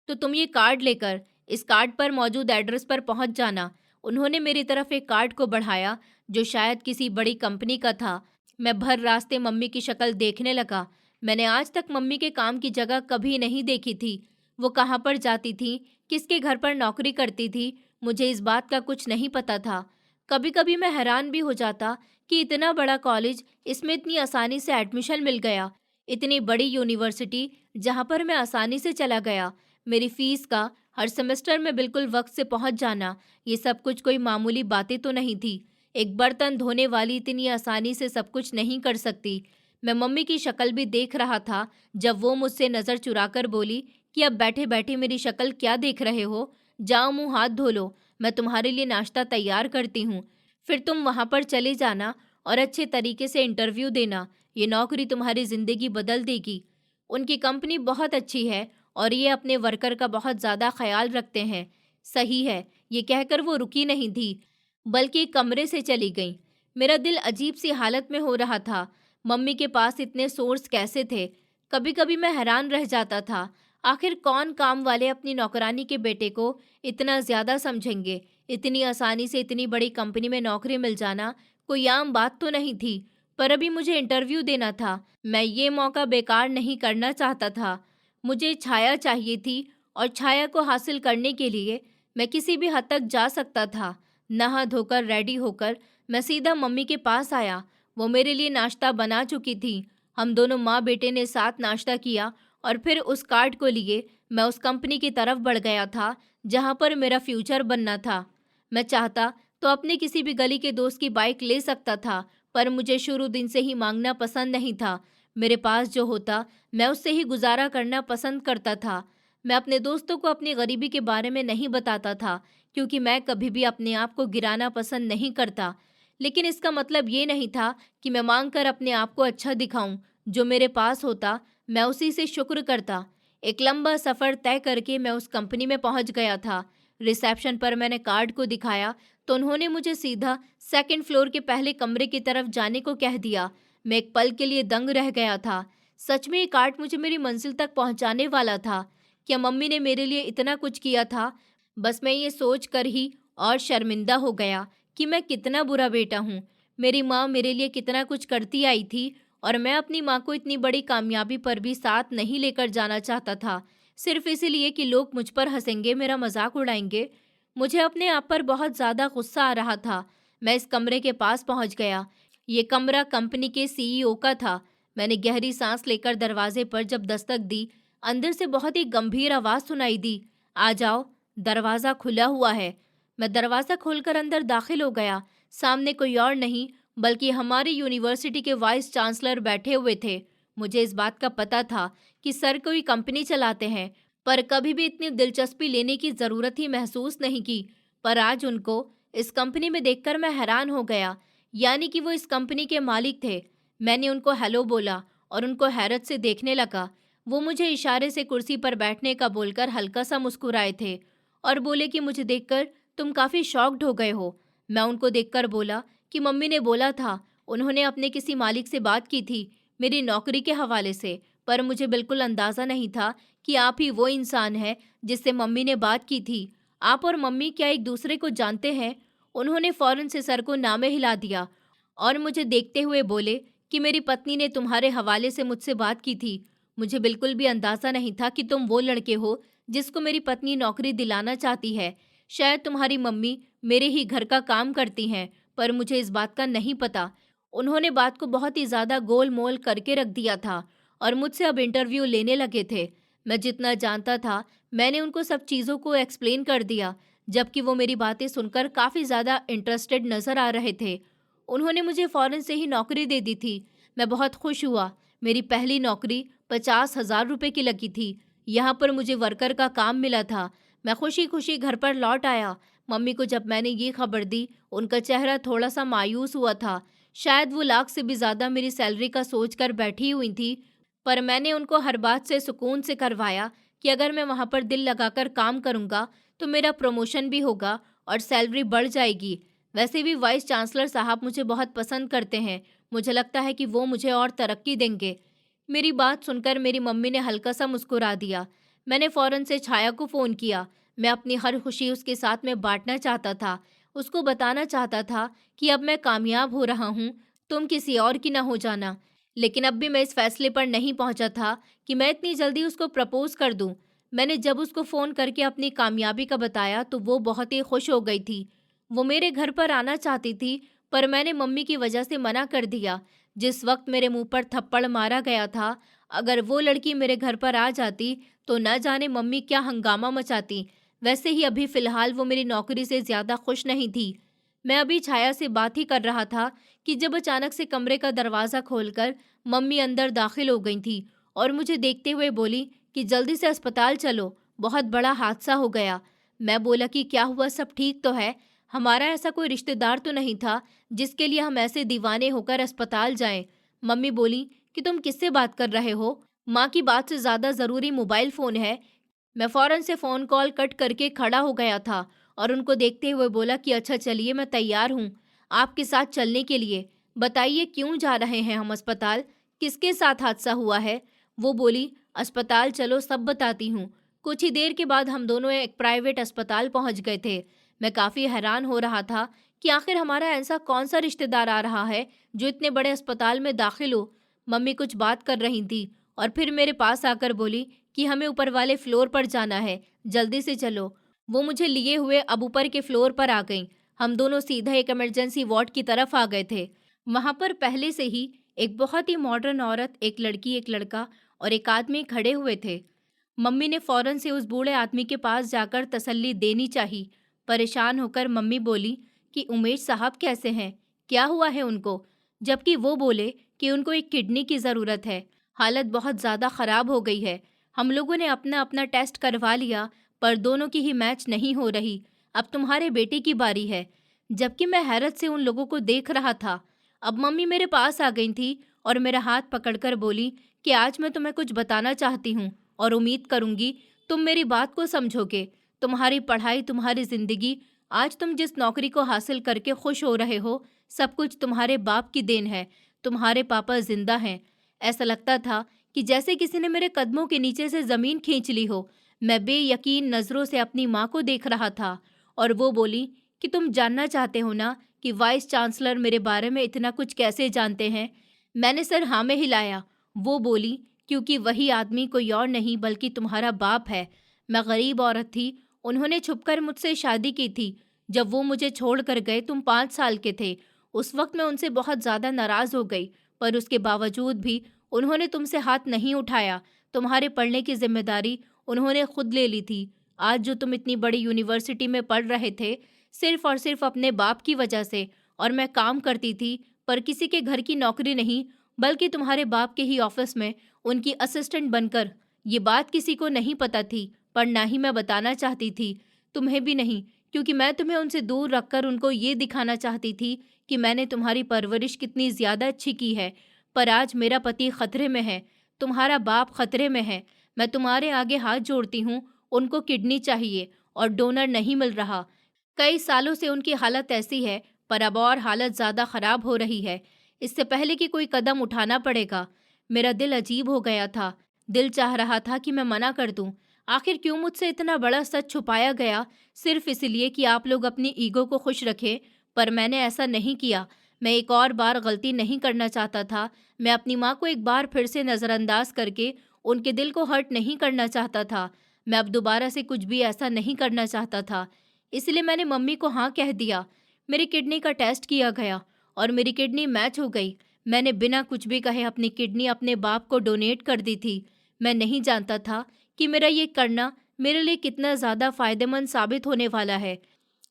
तो तुम ये कार्ड लेकर इस कार्ड पर मौजूद एड्रेस पर पहुंच जाना। उन्होंने मेरी तरफ एक कार्ड को बढ़ाया जो शायद किसी बड़ी कंपनी का था। मैं भर रास्ते मम्मी की शक्ल देखने लगा। मैंने आज तक मम्मी के काम की जगह कभी नहीं देखी थी। वो कहाँ पर जाती थी, किसके घर पर नौकरी करती थी, मुझे इस बात का कुछ नहीं पता था। कभी कभी मैं हैरान भी हो जाता कि इतना बड़ा कॉलेज, इसमें इतनी आसानी से एडमिशन मिल गया। इतनी बड़ी यूनिवर्सिटी जहाँ पर मैं आसानी से चला गया। मेरी फीस का हर सेमेस्टर में बिल्कुल वक्त से पहुँच जाना, ये सब कुछ कोई मामूली बातें तो नहीं थी। एक बर्तन धोने वाली इतनी आसानी से सब कुछ नहीं कर सकती। मैं मम्मी की शक्ल भी देख रहा था जब वो मुझसे नज़र चुराकर बोली कि अब बैठे बैठे मेरी शक्ल क्या देख रहे हो, जाओ मुंह हाथ धो लो, मैं तुम्हारे लिए नाश्ता तैयार करती हूँ। फिर तुम वहाँ पर चले जाना और अच्छे तरीके से इंटरव्यू देना। ये नौकरी तुम्हारी ज़िंदगी बदल देगी। उनकी कंपनी बहुत अच्छी है और ये अपने वर्कर का बहुत ज़्यादा ख्याल रखते हैं। सही है, ये कहकर वो रुकी नहीं थी, बल्कि कमरे से चली गई। मेरा दिल अजीब सी हालत में हो रहा था। मम्मी के पास इतने सोर्स कैसे थे? कभी कभी मैं हैरान रह जाता था। आखिर कौन काम वाले अपनी नौकरानी के बेटे को इतना ज़्यादा समझेंगे? इतनी आसानी से इतनी बड़ी कंपनी में नौकरी मिल जाना कोई आम बात तो नहीं थी। पर अभी मुझे इंटरव्यू देना था। मैं ये मौका बेकार नहीं करना चाहता था। मुझे छाया चाहिए थी और छाया को हासिल करने के लिए मैं किसी भी हद तक जा सकता था। नहा धोकर रेडी होकर मैं सीधा मम्मी के पास आया। वो मेरे लिए नाश्ता बना चुकी थी। हम दोनों माँ बेटे ने साथ नाश्ता किया और फिर उस कार्ड को लिए मैं उस कंपनी की तरफ बढ़ गया था जहाँ पर मेरा फ्यूचर बनना था। मैं चाहता तो अपने किसी भी गली के दोस्त की बाइक ले सकता था, पर मुझे शुरू दिन से ही मांगना पसंद नहीं था। मेरे पास जो होता मैं उससे ही गुजारा करना पसंद करता था। मैं अपने दोस्तों को अपनी गरीबी के बारे में नहीं बताता था, क्योंकि मैं कभी भी अपने आप को गिराना पसंद नहीं करता। लेकिन इसका मतलब ये नहीं था कि मैं मांग कर अपने आप को अच्छा दिखाऊं। जो मेरे पास होता मैं उसी से शुक्र करता। एक लंबा सफ़र तय करके मैं उस कंपनी में पहुंच गया था। रिसेप्शन पर मैंने कार्ड को दिखाया तो उन्होंने मुझे सीधा सेकंड फ्लोर के पहले कमरे की तरफ जाने को कह दिया। मैं एक पल के लिए दंग रह गया था। सच में ये कार्ड मुझे मेरी मंजिल तक पहुंचाने वाला था। क्या मम्मी ने मेरे लिए इतना कुछ किया था? बस मैं ये सोच कर ही और शर्मिंदा हो गया कि मैं कितना बुरा बेटा हूँ। मेरी माँ मेरे लिए कितना कुछ करती आई थी और मैं अपनी माँ को इतनी बड़ी कामयाबी पर भी साथ नहीं लेकर जाना चाहता था, सिर्फ इसीलिए कि लोग मुझ पर हंसेंगे, मेरा मजाक उड़ाएंगे। मुझे अपने आप पर बहुत ज़्यादा गुस्सा आ रहा था। मैं इस कमरे के पास पहुँच गया। ये कमरा कंपनी के सीईओ का था। मैंने गहरी सांस लेकर दरवाजे पर जब दस्तक दी, अंदर से बहुत ही गंभीर आवाज़ सुनाई दी, आ जाओ, दरवाज़ा खुला हुआ है। मैं दरवाज़ा खोलकर अंदर दाखिल हो गया। सामने कोई और नहीं बल्कि हमारी यूनिवर्सिटी के वाइस चांसलर बैठे हुए थे। मुझे इस बात का पता था कि सर कोई कंपनी चलाते हैं, पर कभी भी इतनी दिलचस्पी लेने की ज़रूरत ही महसूस नहीं की। पर आज उनको इस कंपनी में देखकर मैं हैरान हो गया, यानी कि वो इस कंपनी के मालिक थे। मैंने उनको हेलो बोला और उनको हैरत से देखने लगा। वो मुझे इशारे से कुर्सी पर बैठने का बोलकर हल्का सा मुस्कुराए थे और बोले कि मुझे देखकर तुम काफ़ी शॉक्ड हो गए हो। मैं उनको देखकर बोला कि मम्मी ने बोला था, उन्होंने अपने किसी मालिक से बात की थी मेरी नौकरी के हवाले से, पर मुझे बिल्कुल अंदाज़ा नहीं था कि आप ही वो इंसान हैं जिससे मम्मी ने बात की थी। आप और मम्मी क्या एक दूसरे को जानते हैं? उन्होंने फ़ौरन से सर को नामे हिला दिया और मुझे देखते हुए बोले कि मेरी पत्नी ने तुम्हारे हवाले से मुझसे बात की थी। मुझे बिल्कुल भी अंदाज़ा नहीं था कि तुम वो लड़के हो जिसको मेरी पत्नी नौकरी दिलाना चाहती है। शायद तुम्हारी मम्मी मेरे ही घर का काम करती हैं, पर मुझे इस बात का नहीं पता। उन्होंने बात को बहुत ही ज़्यादा गोल मोल करके रख दिया था और मुझसे अब इंटरव्यू लेने लगे थे। मैं जितना जानता था मैंने उनको सब चीज़ों को एक्सप्लेन कर दिया, जबकि वो मेरी बातें सुनकर काफ़ी ज़्यादा इंटरेस्टेड नज़र आ रहे थे। उन्होंने मुझे फ़ौरन से ही नौकरी दे दी थी। मैं बहुत खुश हुआ। मेरी पहली नौकरी 50,000 रुपए की लगी थी। यहाँ पर मुझे वर्कर का काम मिला था। मैं खुशी-खुशी घर पर लौट आया। मम्मी को जब मैंने ये खबर दी, उनका चेहरा थोड़ा-सा मायूस हुआ था। शायद वो लाख से भी ज़्यादा मेरी सैलरी का सोचकर बैठी हुई थी, पर मैंने उनको हर बात से सुकून से करवाया कि अगर मैं वहाँ पर दिल लगाकर काम करूँगा, तो मेरा प्रमोशन भी होगा और सैलरी बढ़ जाएगी। वैसे भी वाइस चांसलर साहब मुझे बहुत पसंद करते हैं। मुझे लगता है कि वो मुझे और तरक्की देंगे। मेरी बात सुनकर मेरी मम्मी ने हल्का सा मुस्कुरा दिया। मैंने फ़ौरन से छाया को फ़ोन किया। मैं अपनी हर खुशी उसके साथ में बाँटना चाहता था। उसको बताना चाहता था कि अब मैं कामयाब हो रहा हूँ, तुम किसी और की ना हो जाना। लेकिन अब भी मैं इस फैसले पर नहीं पहुँचा था कि मैं इतनी जल्दी उसको प्रपोज़ कर दूँ। मैंने जब उसको फ़ोन करके अपनी कामयाबी का बताया तो वो बहुत ही खुश हो गई थी। वो मेरे घर पर आना चाहती थी, पर मैंने मम्मी की वजह से मना कर दिया। जिस वक्त मेरे मुंह पर थप्पड़ मारा गया था, अगर वो लड़की मेरे घर पर आ जाती तो न जाने मम्मी क्या हंगामा मचाती। वैसे ही अभी फ़िलहाल वो मेरी नौकरी से ज़्यादा खुश नहीं थी। मैं अभी छाया से बात ही कर रहा था कि जब अचानक से कमरे का दरवाज़ा खोलकर मम्मी अंदर दाखिल हो गई थी और मुझे देखते हुए बोली कि जल्दी से अस्पताल चलो, बहुत बड़ा हादसा हो गया। मैं बोला कि क्या हुआ, सब ठीक तो है? हमारा ऐसा कोई रिश्तेदार तो नहीं था जिसके लिए हम ऐसे दीवाने होकर अस्पताल जाएं। मम्मी बोली कि तुम किससे बात कर रहे हो? माँ की बात से ज़्यादा ज़रूरी मोबाइल फ़ोन है। मैं फ़ौरन से फ़ोन कॉल कट करके खड़ा हो गया था और उनको देखते हुए बोला कि अच्छा चलिए, मैं तैयार हूँ आपके साथ चलने के लिए। बताइए क्यों जा रहे हैं हम अस्पताल? किसके साथ हादसा हुआ है? वो बोली अस्पताल चलो, सब बताती हूँ। कुछ ही देर के बाद हम दोनों एक प्राइवेट अस्पताल पहुँच गए थे। मैं काफ़ी हैरान हो रहा था कि आखिर हमारा ऐसा कौन सा रिश्तेदार आ रहा है जो इतने बड़े अस्पताल में दाखिल हो। मम्मी कुछ बात कर रही थी और फिर मेरे पास आकर बोली कि हमें ऊपर वाले फ्लोर पर जाना है, जल्दी से चलो। वो मुझे लिए हुए अब ऊपर के फ्लोर पर आ गईं। हम दोनों सीधा एक इमरजेंसी वार्ड की तरफ आ गए थे। वहाँ पर पहले से ही एक बहुत ही मॉडर्न औरत, एक लड़की, एक लड़का और एक आदमी खड़े हुए थे। मम्मी ने फौरन से उस बूढ़े आदमी के पास जाकर तसल्ली देनी चाहिए। परेशान होकर मम्मी बोली कि उमेश साहब कैसे हैं? क्या हुआ है उनको? जबकि वो बोले कि उनको एक किडनी की ज़रूरत है। हालत बहुत ज़्यादा ख़राब हो गई है। हम लोगों ने अपना अपना टेस्ट करवा लिया, पर दोनों की ही मैच नहीं हो रही। अब तुम्हारे बेटे की बारी है। जबकि मैं हैरत से उन लोगों को देख रहा था। अब मम्मी मेरे पास आ गई थी और मेरा हाथ पकड़कर बोली कि आज मैं तुम्हें कुछ बताना चाहती हूँ और उम्मीद करूँगी तुम मेरी बात को समझोगे। तुम्हारी पढ़ाई, तुम्हारी ज़िंदगी, आज तुम जिस नौकरी को हासिल करके खुश हो रहे हो, सब कुछ तुम्हारे बाप की देन है। तुम्हारे पापा जिंदा हैं। ऐसा लगता था कि जैसे किसी ने मेरे कदमों के नीचे से ज़मीन खींच ली हो। मैं बेयकीन नज़रों से अपनी माँ को देख रहा था और वो बोली कि तुम जानना चाहते हो ना कि वाइस चांसलर मेरे बारे में इतना कुछ कैसे जानते हैं? मैंने सर हाँ में हिलाया। वो बोली क्योंकि वही आदमी कोई और नहीं बल्कि तुम्हारा बाप है। मैं गरीब औरत थी, उन्होंने छुपकर मुझसे शादी की थी। जब वो मुझे छोड़कर गए तुम 5 साल के थे। उस वक्त मैं उनसे बहुत ज़्यादा नाराज़ हो गई, पर उसके बावजूद भी उन्होंने तुमसे हाथ नहीं उठाया। तुम्हारे पढ़ने की जिम्मेदारी उन्होंने खुद ले ली थी। आज जो तुम इतनी बड़ी यूनिवर्सिटी में पढ़ रहे थे, सिर्फ और सिर्फ अपने बाप की वजह से। और मैं काम करती थी, पर किसी के घर की नौकरी नहीं, बल्कि तुम्हारे बाप के ही ऑफिस में उनकी असिस्टेंट बनकर। ये बात किसी को नहीं पता थी, पर ना ही मैं बताना चाहती थी, तुम्हें भी नहीं, क्योंकि मैं तुम्हें उनसे दूर रखकर उनको ये दिखाना चाहती थी कि मैंने तुम्हारी परवरिश कितनी ज़्यादा अच्छी की है। पर आज मेरा पति खतरे में है, तुम्हारा बाप खतरे में है। मैं तुम्हारे आगे हाथ जोड़ती हूँ, उनको किडनी चाहिए और डोनर नहीं मिल रहा। कई सालों से उनकी हालत ऐसी है, पर अब और हालत ज़्यादा ख़राब हो रही है। इससे पहले कि कोई कदम उठाना पड़ेगा। मेरा दिल अजीब हो गया था। दिल चाह रहा था कि मैं मना कर दूं। आखिर क्यों मुझसे इतना बड़ा सच छुपाया गया, सिर्फ इसलिए कि आप लोग अपनी ईगो को खुश रखें? पर मैंने ऐसा नहीं किया। मैं एक और बार गलती नहीं करना चाहता था। मैं अपनी माँ को एक बार फिर से नज़रअंदाज करके उनके दिल को हर्ट नहीं करना चाहता था। मैं अब दोबारा से कुछ भी ऐसा नहीं करना चाहता था। इसलिए मैंने मम्मी को हाँ कह दिया। मेरी किडनी का टेस्ट किया गया और मेरी किडनी मैच हो गई। मैंने बिना कुछ भी कहे अपनी किडनी अपने बाप को डोनेट कर दी थी। मैं नहीं जानता था कि मेरा ये करना मेरे लिए कितना ज़्यादा फ़ायदेमंद साबित होने वाला है।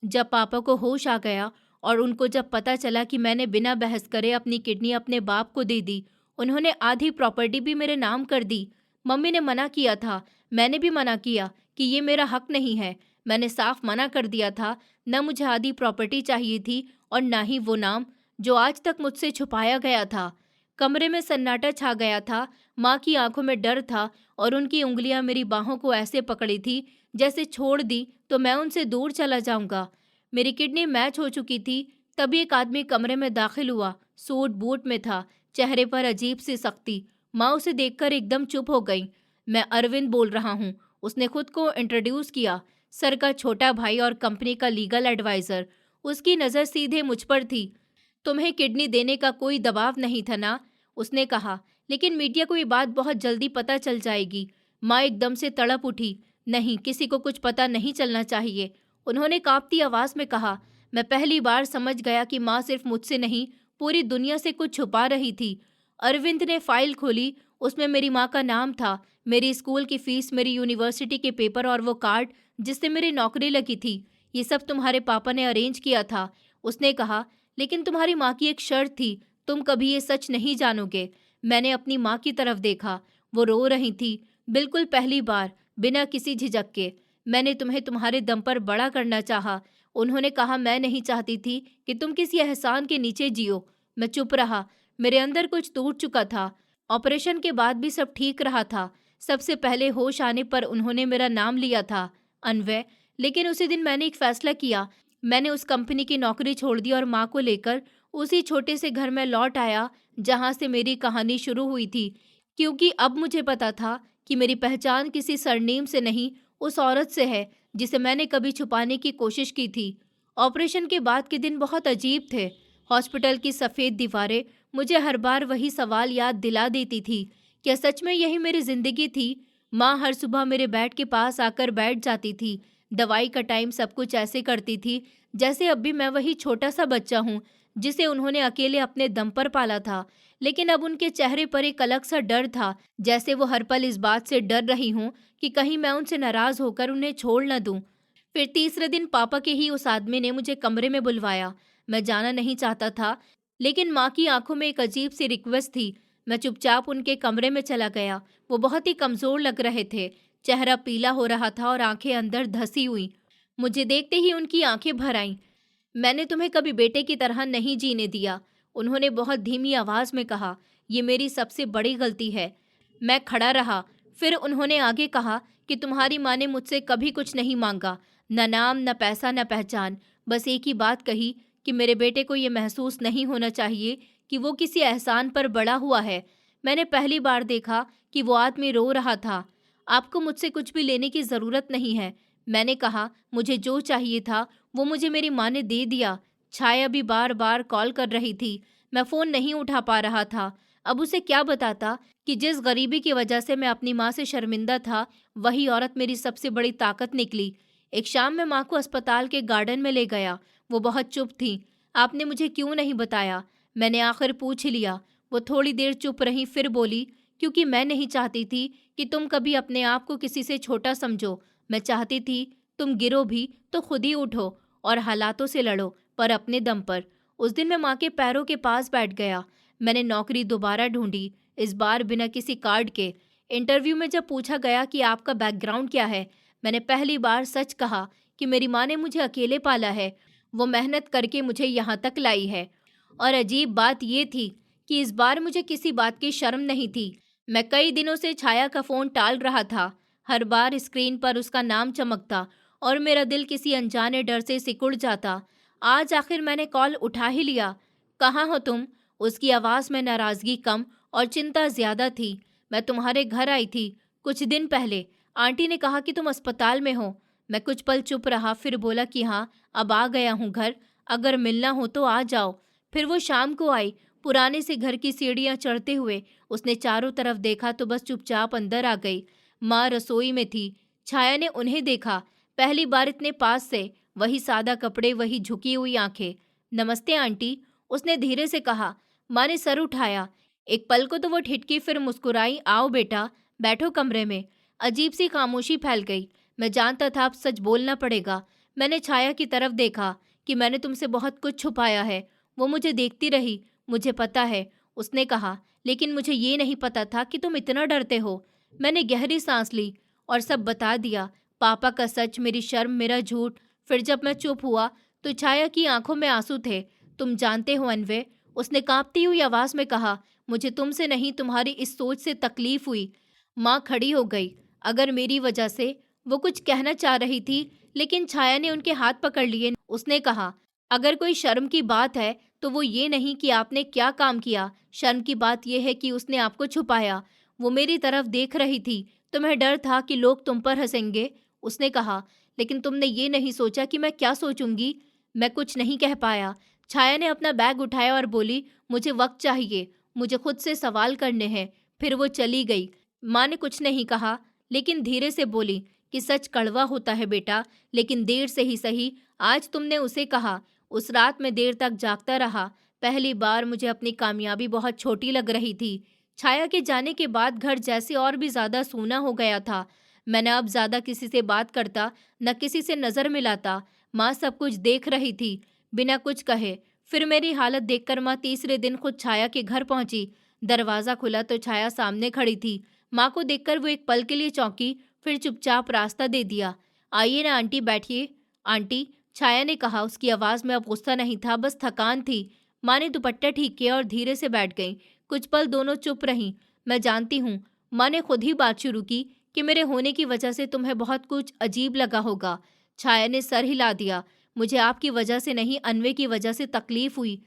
जब पापा को होश आ गया और उनको जब पता चला कि मैंने बिना बहस करे अपनी किडनी अपने बाप को दे दी, उन्होंने आधी प्रॉपर्टी भी मेरे नाम कर दी। मम्मी ने मना किया था, मैंने भी मना किया कि ये मेरा हक नहीं है। मैंने साफ मना कर दिया था, न मुझे आधी प्रॉपर्टी चाहिए थी और न ही वो नाम जो आज तक मुझसे छुपाया गया था। कमरे में सन्नाटा छा गया था। माँ की आंखों में डर था और उनकी उंगलियां मेरी बाहों को ऐसे पकड़ी थी जैसे छोड़ दी तो मैं उनसे दूर चला जाऊंगा। मेरी किडनी मैच हो चुकी थी। तभी एक आदमी कमरे में दाखिल हुआ। सूट बूट में था, चेहरे पर अजीब सी सख्ती। माँ उसे देखकर एकदम चुप हो गई। मैं अरविंद बोल रहा हूँ, उसने खुद को इंट्रोड्यूस किया। सर का छोटा भाई और कंपनी का लीगल एडवाइजर। उसकी नज़र सीधे मुझ पर थी। तुम्हें किडनी देने का कोई दबाव नहीं था ना, उसने कहा। लेकिन मीडिया को ये बात बहुत जल्दी पता चल जाएगी। माँ एकदम से तड़प उठी। नहीं, किसी को कुछ पता नहीं चलना चाहिए, उन्होंने कांपती आवाज में कहा। मैं पहली बार समझ गया कि माँ सिर्फ मुझसे नहीं, पूरी दुनिया से कुछ छुपा रही थी। अरविंद ने फाइल खोली। उसमें मेरी माँ का नाम था, मेरी स्कूल की फीस, मेरी यूनिवर्सिटी के पेपर और वो कार्ड जिससे मेरी नौकरी लगी थी। ये सब तुम्हारे पापा ने अरेंज किया था, उसने कहा। लेकिन तुम्हारी माँ की एक शर्त थी, तुम कभी ये सच नहीं जानोगे। मैंने अपनी माँ की तरफ देखा, वो रो रही थी, बिल्कुल पहली बार, बिना किसी झिझक के। मैंने तुम्हें तुम्हारे दम पर बड़ा करना चाहा, उन्होंने कहा। मैं नहीं चाहती थी कि तुम किसी एहसान के नीचे जियो। मैं चुप रहा, मेरे अंदर कुछ टूट चुका था। ऑपरेशन के बाद भी सब ठीक रहा था। सबसे पहले होश आने पर उन्होंने मेरा नाम लिया था, अनवय। लेकिन उसी दिन मैंने एक फैसला किया। मैंने उस कंपनी की नौकरी छोड़ दी और माँ को लेकर उसी छोटे से घर में लौट आया जहाँ से मेरी कहानी शुरू हुई थी। क्योंकि अब मुझे पता था कि मेरी पहचान किसी सरनेम से नहीं, उस औरत से है जिसे मैंने कभी छुपाने की कोशिश की थी। ऑपरेशन के बाद के दिन बहुत अजीब थे। हॉस्पिटल की सफ़ेद दीवारें मुझे हर बार वही सवाल याद दिला देती थी, क्या सच में यही मेरी जिंदगी थी? माँ हर सुबह मेरे बेड के पास आकर बैठ जाती थी। दवाई का टाइम, सब कुछ ऐसे करती थी जैसे अब भी मैं वही छोटा सा बच्चा हूँ जिसे उन्होंने अकेले अपने दम पर पाला था। लेकिन अब उनके चेहरे पर एक अलग सा डर था, जैसे वो हर पल इस बात से डर रही हूँ कि कहीं मैं उनसे नाराज होकर उन्हें छोड़ न दूं। फिर तीसरे दिन पापा के ही उस आदमी ने मुझे कमरे में बुलवाया। मैं जाना नहीं चाहता था, लेकिन माँ की आंखों में एक अजीब सी रिक्वेस्ट थी। मैं चुपचाप उनके कमरे में चला गया। वो बहुत ही कमजोर लग रहे थे, चेहरा पीला हो रहा था और आंखें अंदर धसी हुई। मुझे देखते ही उनकी आंखें भर आईं। मैंने तुम्हें कभी बेटे की तरह नहीं जीने दिया, उन्होंने बहुत धीमी आवाज में कहा। ये मेरी सबसे बड़ी गलती है। मैं खड़ा रहा। फिर उन्होंने आगे कहा कि तुम्हारी माँ ने मुझसे कभी कुछ नहीं मांगा, न नाम, न पैसा, न पहचान। बस एक ही बात कही कि मेरे बेटे को ये महसूस नहीं होना चाहिए कि वो किसी एहसान पर बड़ा हुआ है। मैंने पहली बार देखा कि वो आदमी रो रहा था। आपको मुझसे कुछ भी लेने की ज़रूरत नहीं है, मैंने कहा। मुझे जो चाहिए था वो मुझे मेरी माँ ने दे दिया। छाया भी बार बार कॉल कर रही थी, मैं फ़ोन नहीं उठा पा रहा था। अब उसे क्या बताता कि जिस गरीबी की वजह से मैं अपनी माँ से शर्मिंदा था, वही औरत मेरी सबसे बड़ी ताकत निकली। एक शाम मैं माँ को अस्पताल के गार्डन में ले गया। वो बहुत चुप थी। आपने मुझे क्यों नहीं बताया, मैंने आखिर पूछ लिया। वो थोड़ी देर चुप रही, फिर बोली, क्योंकि मैं नहीं चाहती थी कि तुम कभी अपने आप को किसी से छोटा समझो। मैं चाहती थी तुम गिरो भी तो खुद ही उठो और हालातों से लड़ो, पर अपने दम पर। उस दिन मैं माँ के पैरों के पास बैठ गया। मैंने नौकरी दोबारा ढूंढी, इस बार बिना किसी कार्ड के। इंटरव्यू में जब पूछा गया कि आपका बैकग्राउंड क्या है, मैंने पहली बार सच कहा कि मेरी माँ ने मुझे अकेले पाला है, वो मेहनत करके मुझे यहाँ तक लाई है। और अजीब बात ये थी कि इस बार मुझे किसी बात की शर्म नहीं थी। मैं कई दिनों से छाया का फ़ोन टाल रहा था। हर बार स्क्रीन पर उसका नाम चमकता और मेरा दिल किसी अनजाने डर से सिकुड़ जाता। आज आखिर मैंने कॉल उठा ही लिया। कहाँ हो तुम? उसकी आवाज़ में नाराज़गी कम और चिंता ज़्यादा थी। मैं तुम्हारे घर आई थी कुछ दिन पहले। आंटी ने कहा कि तुम अस्पताल में हो। मैं कुछ पल चुप रहा, फिर बोला कि हाँ, अब आ गया हूँ घर, अगर मिलना हो तो आ जाओ। फिर वो शाम को आई, पुराने से घर की सीढ़ियाँ चढ़ते हुए। उसने चारों तरफ देखा तो बस चुपचाप अंदर आ गई। माँ रसोई में थी। छाया ने उन्हें देखा, पहली बार इतने पास से। वही सादा कपड़े, वही झुकी हुई आंखें। नमस्ते आंटी, उसने धीरे से कहा। माँ ने सर उठाया। एक पल को तो वो ठिठकी, फिर मुस्कुराई। आओ बेटा, बैठो कमरे में। अजीब सी खामोशी फैल गई। मैं जानता था अब सच बोलना पड़ेगा। मैंने छाया की तरफ देखा। कि मैंने तुमसे बहुत कुछ छुपाया है। वो मुझे देखती रही। मुझे पता है, उसने कहा, लेकिन मुझे ये नहीं पता था कि तुम इतना डरते हो। मैंने गहरी सांस ली और सब बता दिया, पापा का सच, मेरी शर्म, मेरा झूठ। फिर जब मैं चुप हुआ तो छाया की आंखों में आंसू थे। तुम जानते हो अनवे, उसने कांपती हुई आवाज में कहा, मुझे तुमसे नहीं, तुम्हारी इस सोच से तकलीफ हुई। माँ खड़ी हो गई। अगर मेरी वजह से, वो कुछ कहना चाह रही थी, लेकिन छाया ने उनके हाथ पकड़ लिए। उसने कहा, अगर कोई शर्म की बात है तो वो ये नहीं कि आपने क्या काम किया, शर्म की बात यह है कि उसने आपको छुपाया। वो मेरी तरफ देख रही थी। तुम्हें डर था कि लोग तुम पर हंसेंगे, उसने कहा, लेकिन तुमने ये नहीं सोचा कि मैं क्या सोचूंगी। मैं कुछ नहीं कह पाया। छाया ने अपना बैग उठाया और बोली, मुझे वक्त चाहिए, मुझे खुद से सवाल करने हैं। फिर वो चली गई। माँ ने कुछ नहीं कहा, लेकिन धीरे से बोली कि सच कड़वा होता है बेटा, लेकिन देर से ही सही। आज तुमने उसे कहा। उस रात में देर तक जागता रहा। पहली बार मुझे अपनी कामयाबी बहुत छोटी लग रही थी। छाया के जाने के बाद घर जैसे और भी ज्यादा सूना हो गया था। मैं न अब ज्यादा किसी से बात करता, न किसी से नजर मिलाता। माँ सब कुछ देख रही थी, बिना कुछ कहे। फिर मेरी हालत देखकर माँ तीसरे दिन खुद छाया के घर पहुंची। दरवाजा खुला तो छाया सामने खड़ी थी। माँ को देखकर वो एक पल के लिए चौंकी, फिर चुपचाप रास्ता दे दिया। आइए ना आंटी, बैठिए। आंटी, छाया ने कहा। उसकी आवाज में अब गुस्सा नहीं था, बस थकान थी। माँ ने दुपट्टा ठीक किया और धीरे से बैठ गई। कुछ पल दोनों चुप रहीं। मैं जानती हूँ, माँ ने खुद ही बात शुरू की, कि मेरे होने की वजह से तुम्हें बहुत कुछ अजीब लगा होगा। छाया ने सर हिला दिया। मुझे आपकी वजह से नहीं, अनवे की वजह से तकलीफ हुई।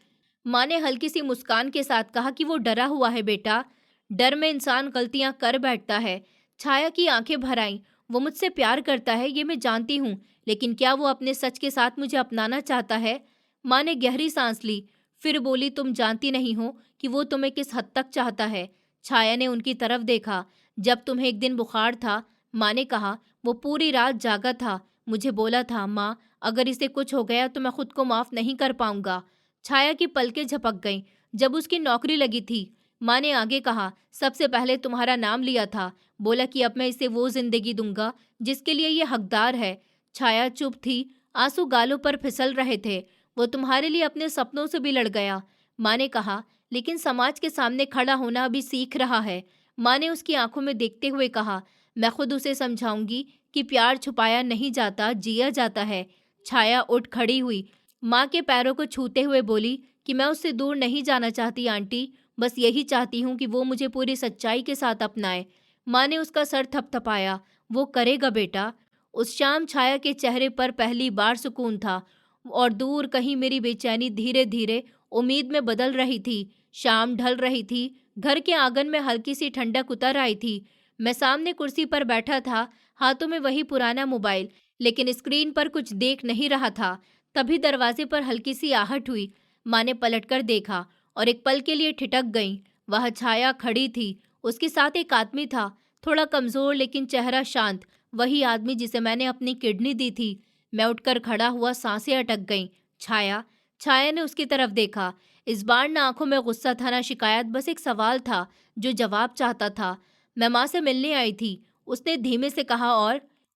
माँ ने हल्की सी मुस्कान के साथ कहा कि वो डरा हुआ है बेटा, डर में इंसान गलतियां कर बैठता है। छाया की आंखें भर आईं। वो मुझसे प्यार करता है, ये मैं जानती हूँ, लेकिन क्या वो अपने सच के साथ मुझे अपनाना चाहता है? माँ ने गहरी सांस ली, फिर बोली, तुम जानती नहीं हो कि वो तुम्हें किस हद तक चाहता है। छाया ने उनकी तरफ देखा। जब तुम्हें एक दिन बुखार था, माँ ने कहा, वो पूरी रात जागा था। मुझे बोला था, माँ अगर इसे कुछ हो गया तो मैं खुद को माफ नहीं कर पाऊंगा। छाया की पलकें झपक गईं। जब उसकी नौकरी लगी थी, माँ ने आगे कहा, सबसे पहले तुम्हारा नाम लिया था, बोला कि अब मैं इसे वो जिंदगी दूंगा जिसके लिए ये हकदार है। छाया चुप थी, आंसू गालों पर फिसल रहे थे। वो तुम्हारे लिए अपने सपनों से भी लड़ गया। माँ ने कहा, लेकिन समाज के सामने खड़ा होना अभी सीख रहा है। माँ ने उसकी आंखों में देखते हुए कहा, मैं खुद उसे समझाऊंगी कि प्यार छुपाया नहीं जाता, जिया जाता है। छाया उठ खड़ी हुई, माँ के पैरों को छूते हुए बोली कि मैं उससे दूर नहीं जाना चाहती आंटी, बस यही चाहती हूँ कि वो मुझे पूरी सच्चाई के साथ अपनाए। माँ ने उसका सर थपथपाया। वो करेगा बेटा। उस शाम छाया के चेहरे पर पहली बार सुकून था, और दूर कहीं मेरी बेचैनी धीरे धीरे उम्मीद में बदल रही थी। शाम ढल रही थी। घर के आंगन में हल्की सी ठंडक उतर आई थी। मैं सामने कुर्सी पर बैठा था, हाथों में वही पुराना मोबाइल, लेकिन स्क्रीन पर कुछ देख नहीं रहा था। तभी दरवाजे पर हल्की सी आहट हुई। माँ ने पलटकर देखा और एक पल के लिए ठिठक गई। वह छाया खड़ी थी। उसके साथ एक आदमी था, थोड़ा कमजोर लेकिन चेहरा शांत। वही आदमी जिसे मैंने अपनी किडनी दी थी। मैं उठकर खड़ा हुआ, सांसें अटक गईं। छाया। छाया ने उसकी तरफ देखा। इस बार ना आंखों में गुस्सा था, ना शिकायत, बस एक सवाल था जो जवाब चाहता था। मैं माँ से मिलने आई थी, उसने धीमे से कहा।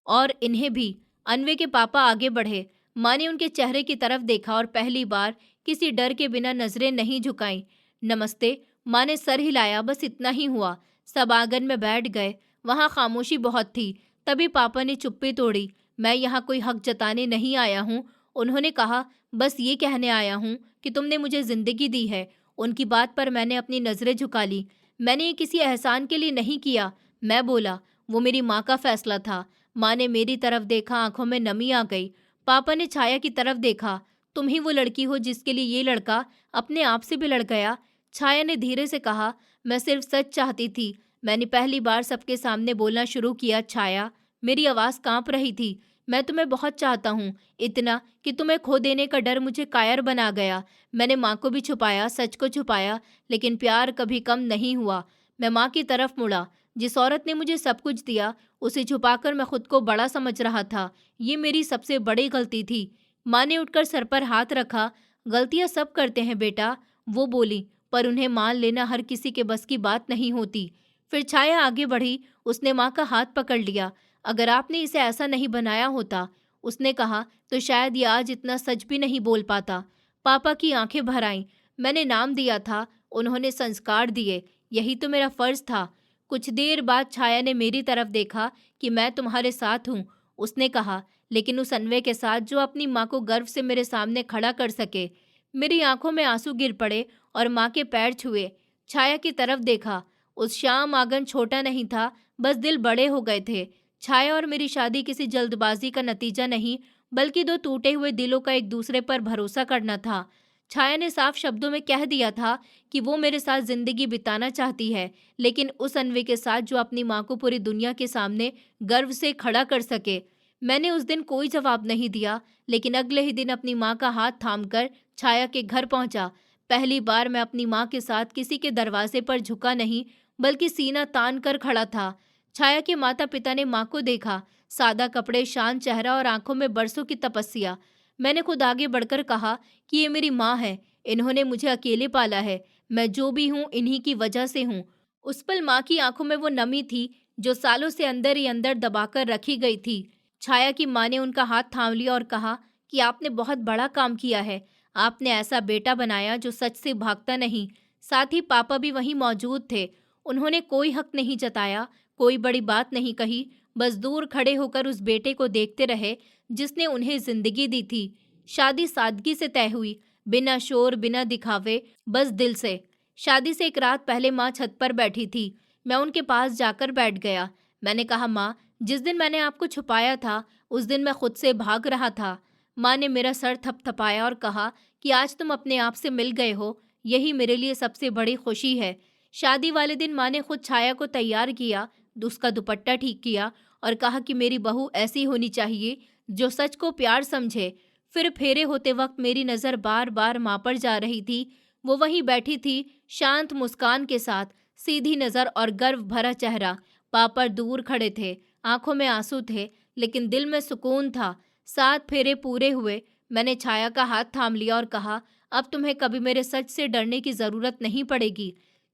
और इन्हें भी। अनवे के पापा आगे बढ़े। माँ ने उनके चेहरे की तरफ देखा और पहली बार किसी डर के बिना नजरें नहीं झुकाईं। नमस्ते। माँ ने सर हिलाया, बस इतना ही हुआ। सब आंगन में बैठ गए। वहाँ खामोशी बहुत थी। तभी पापा ने चुप्पी तोड़ी। मैं यहाँ कोई हक जताने नहीं आया हूँ, उन्होंने कहा, बस ये कहने आया हूँ कि तुमने मुझे जिंदगी दी है। उनकी बात पर मैंने अपनी नजरें झुका ली। मैंने ये किसी एहसान के लिए नहीं किया, मैं बोला, वो मेरी माँ का फैसला था। माँ ने मेरी तरफ देखा, आंखों में नमी आ गई। पापा ने छाया की तरफ देखा। तुम ही वो लड़की हो जिसके लिए ये लड़का अपने आप से भी लड़ गया। छाया ने धीरे से कहा, मैं सिर्फ सच चाहती थी। मैंने पहली बार सबके सामने बोलना शुरू किया। छाया, मेरी आवाज़ कांप रही थी। मैं तुम्हें बहुत चाहता हूँ, इतना कि तुम्हें खो देने का डर मुझे कायर बना गया। मैंने माँ को भी छुपाया, सच को छुपाया, लेकिन प्यार कभी कम नहीं हुआ। मैं माँ की तरफ मुड़ा। जिस औरत ने मुझे सब कुछ दिया, उसे छुपाकर मैं खुद को बड़ा समझ रहा था। ये मेरी सबसे बड़ी गलती थी। माँ ने उठकर सर पर हाथ रखा। गलतियाँ सब करते हैं बेटा, वो बोली, पर उन्हें मान लेना हर किसी के बस की बात नहीं होती। फिर छाया आगे बढ़ी। उसने माँ का हाथ पकड़ लिया। अगर आपने इसे ऐसा नहीं बनाया होता, उसने कहा, तो शायद ये आज इतना सच भी नहीं बोल पाता। पापा की आंखें भर आईं। मैंने नाम दिया था, उन्होंने संस्कार दिए, यही तो मेरा फर्ज था। कुछ देर बाद छाया ने मेरी तरफ देखा कि मैं तुम्हारे साथ हूँ, उसने कहा, लेकिन उस अन्वय के साथ जो अपनी माँ को गर्व से मेरे सामने खड़ा कर सके। मेरी आंखों में आंसू गिर पड़े और माँ के पैर छुए। छाया की तरफ देखा। उस शाम आंगन छोटा नहीं था, बस दिल बड़े हो गए थे। छाया और मेरी शादी किसी जल्दबाजी का नतीजा नहीं, बल्कि दो टूटे हुए दिलों का एक दूसरे पर भरोसा करना था। छाया ने साफ शब्दों में कह दिया था कि वो मेरे साथ जिंदगी बिताना चाहती है, लेकिन उस अन्वी के साथ जो अपनी माँ को पूरी दुनिया के सामने गर्व से खड़ा कर सके। मैंने उस दिन कोई जवाब नहीं दिया, लेकिन अगले ही दिन अपनी माँ का हाथ थामकर छाया के घर पहुंचा। पहली बार मैं अपनी माँ के साथ किसी के दरवाजे पर झुका नहीं, बल्कि सीना तान कर खड़ा था। छाया के माता पिता ने माँ को देखा, सादा कपड़े, शांत चेहरा और आंखों में बरसों की तपस्या। मैंने खुद आगे बढ़कर कहा कि ये मेरी माँ है, इन्होंने मुझे अकेले पाला है, मैं जो भी हूँ इन्हीं की वजह से हूँ। उस पल माँ की आंखों में वो नमी थी जो सालों से अंदर ही अंदर दबाकर रखी गई थी। छाया की माँ ने उनका हाथ थाम लिया और कहा कि आपने बहुत बड़ा काम किया है, आपने ऐसा बेटा बनाया जो सच से भागता नहीं। साथ ही पापा भी वहीं मौजूद थे। उन्होंने कोई हक नहीं जताया, कोई बड़ी बात नहीं कही, बस दूर खड़े होकर उस बेटे को देखते रहे जिसने उन्हें जिंदगी दी थी। शादी सादगी से तय हुई, बिना शोर, बिना दिखावे, बस दिल से। शादी से एक रात पहले माँ छत पर बैठी थी। मैं उनके पास जाकर बैठ गया। मैंने कहा, माँ, जिस दिन मैंने आपको छुपाया था, उस दिन मैं खुद से भाग रहा था। माँ ने मेरा सर थपथपाया और कहा कि आज तुम अपने आप से मिल गए हो, यही मेरे लिए सबसे बड़ी खुशी है। शादी वाले दिन माँ ने खुद छाया को तैयार किया, उसका दुपट्टा ठीक किया और कहा कि मेरी बहू ऐसी होनी चाहिए जो सच को प्यार समझे। फिर फेरे होते वक्त मेरी नज़र बार बार माँ पर जा रही थी। वो वहीं बैठी थी, शांत मुस्कान के साथ, सीधी नज़र और गर्व भरा चेहरा। पापा दूर खड़े थे, आंखों में आंसू थे, लेकिन दिल में सुकून था। 7 फेरे पूरे हुए। मैंने छाया का हाथ थाम लिया और कहा, अब तुम्हें कभी मेरे सच से डरने की ज़रूरत नहीं पड़ेगी।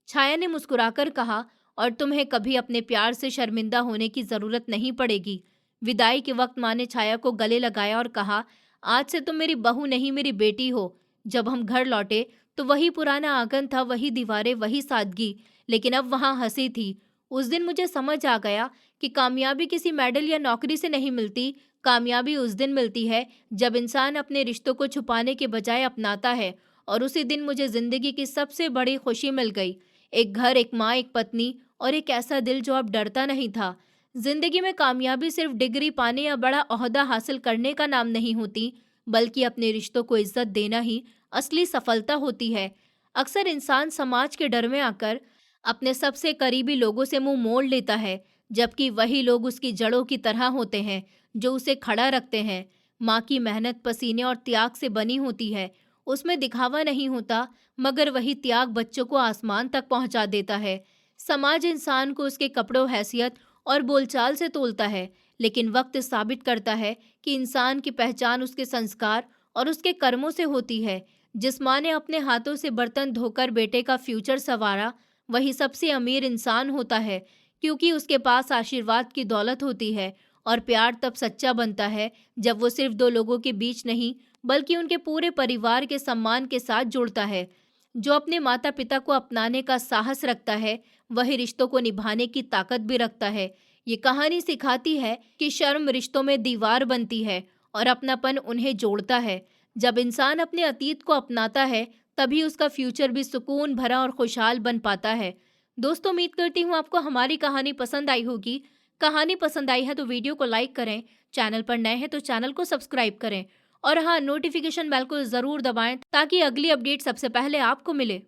छाया ने मुस्कुराकर कहा, और तुम्हें कभी अपने प्यार से शर्मिंदा होने की ज़रूरत नहीं पड़ेगी। विदाई के वक्त माँ ने छाया को गले लगाया और कहा, आज से तुम मेरी बहू नहीं, मेरी बेटी हो। जब हम घर लौटे तो वही पुराना आंगन था, वही दीवारें, वही सादगी, लेकिन अब वहाँ हंसी थी। उस दिन मुझे समझ आ गया कि कामयाबी किसी मेडल या नौकरी से नहीं मिलती। कामयाबी उस दिन मिलती है जब इंसान अपने रिश्तों को छुपाने के बजाय अपनाता है। और उसी दिन मुझे जिंदगी की सबसे बड़ी खुशी मिल गई। एक घर, एक माँ, एक पत्नी और एक ऐसा दिल जो अब डरता नहीं था। जिंदगी में कामयाबी सिर्फ डिग्री पाने या बड़ा ओहदा हासिल करने का नाम नहीं होती, बल्कि अपने रिश्तों को इज्जत देना ही असली सफलता होती है। अक्सर इंसान समाज के डर में आकर अपने सबसे करीबी लोगों से मुंह मोड़ लेता है, जबकि वही लोग उसकी जड़ों की तरह होते हैं जो उसे खड़ा रखते हैं। माँ की मेहनत पसीने और त्याग से बनी होती है, उसमें दिखावा नहीं होता, मगर वही त्याग बच्चों को आसमान तक पहुंचा देता है। समाज इंसान को उसके कपड़ों, हैसियत और बोलचाल से तोलता है, लेकिन वक्त साबित करता है कि इंसान की पहचान उसके संस्कार और उसके कर्मों से होती है। जिस माँ ने अपने हाथों से बर्तन धोकर बेटे का फ्यूचर संवारा, वही सबसे अमीर इंसान होता है, क्योंकि उसके पास आशीर्वाद की दौलत होती है। और प्यार तब सच्चा बनता है जब वो सिर्फ 2 लोगों के बीच नहीं, बल्कि उनके पूरे परिवार के सम्मान के साथ जुड़ता है। जो अपने माता पिता को अपनाने का साहस रखता है, वही रिश्तों को निभाने की ताकत भी रखता है। ये कहानी सिखाती है कि शर्म रिश्तों में दीवार बनती है और अपनापन उन्हें जोड़ता है। जब इंसान अपने अतीत को अपनाता है, तभी उसका फ्यूचर भी सुकून भरा और खुशहाल बन पाता है। दोस्तों, उम्मीद करती हूँ आपको हमारी कहानी पसंद आई होगी। कहानी पसंद आई है तो वीडियो को लाइक करें, चैनल पर नए हैं तो चैनल को सब्सक्राइब करें और हाँ, नोटिफिकेशन बेल को ज़रूर दबाएं ताकि अगली अपडेट सबसे पहले आपको मिले।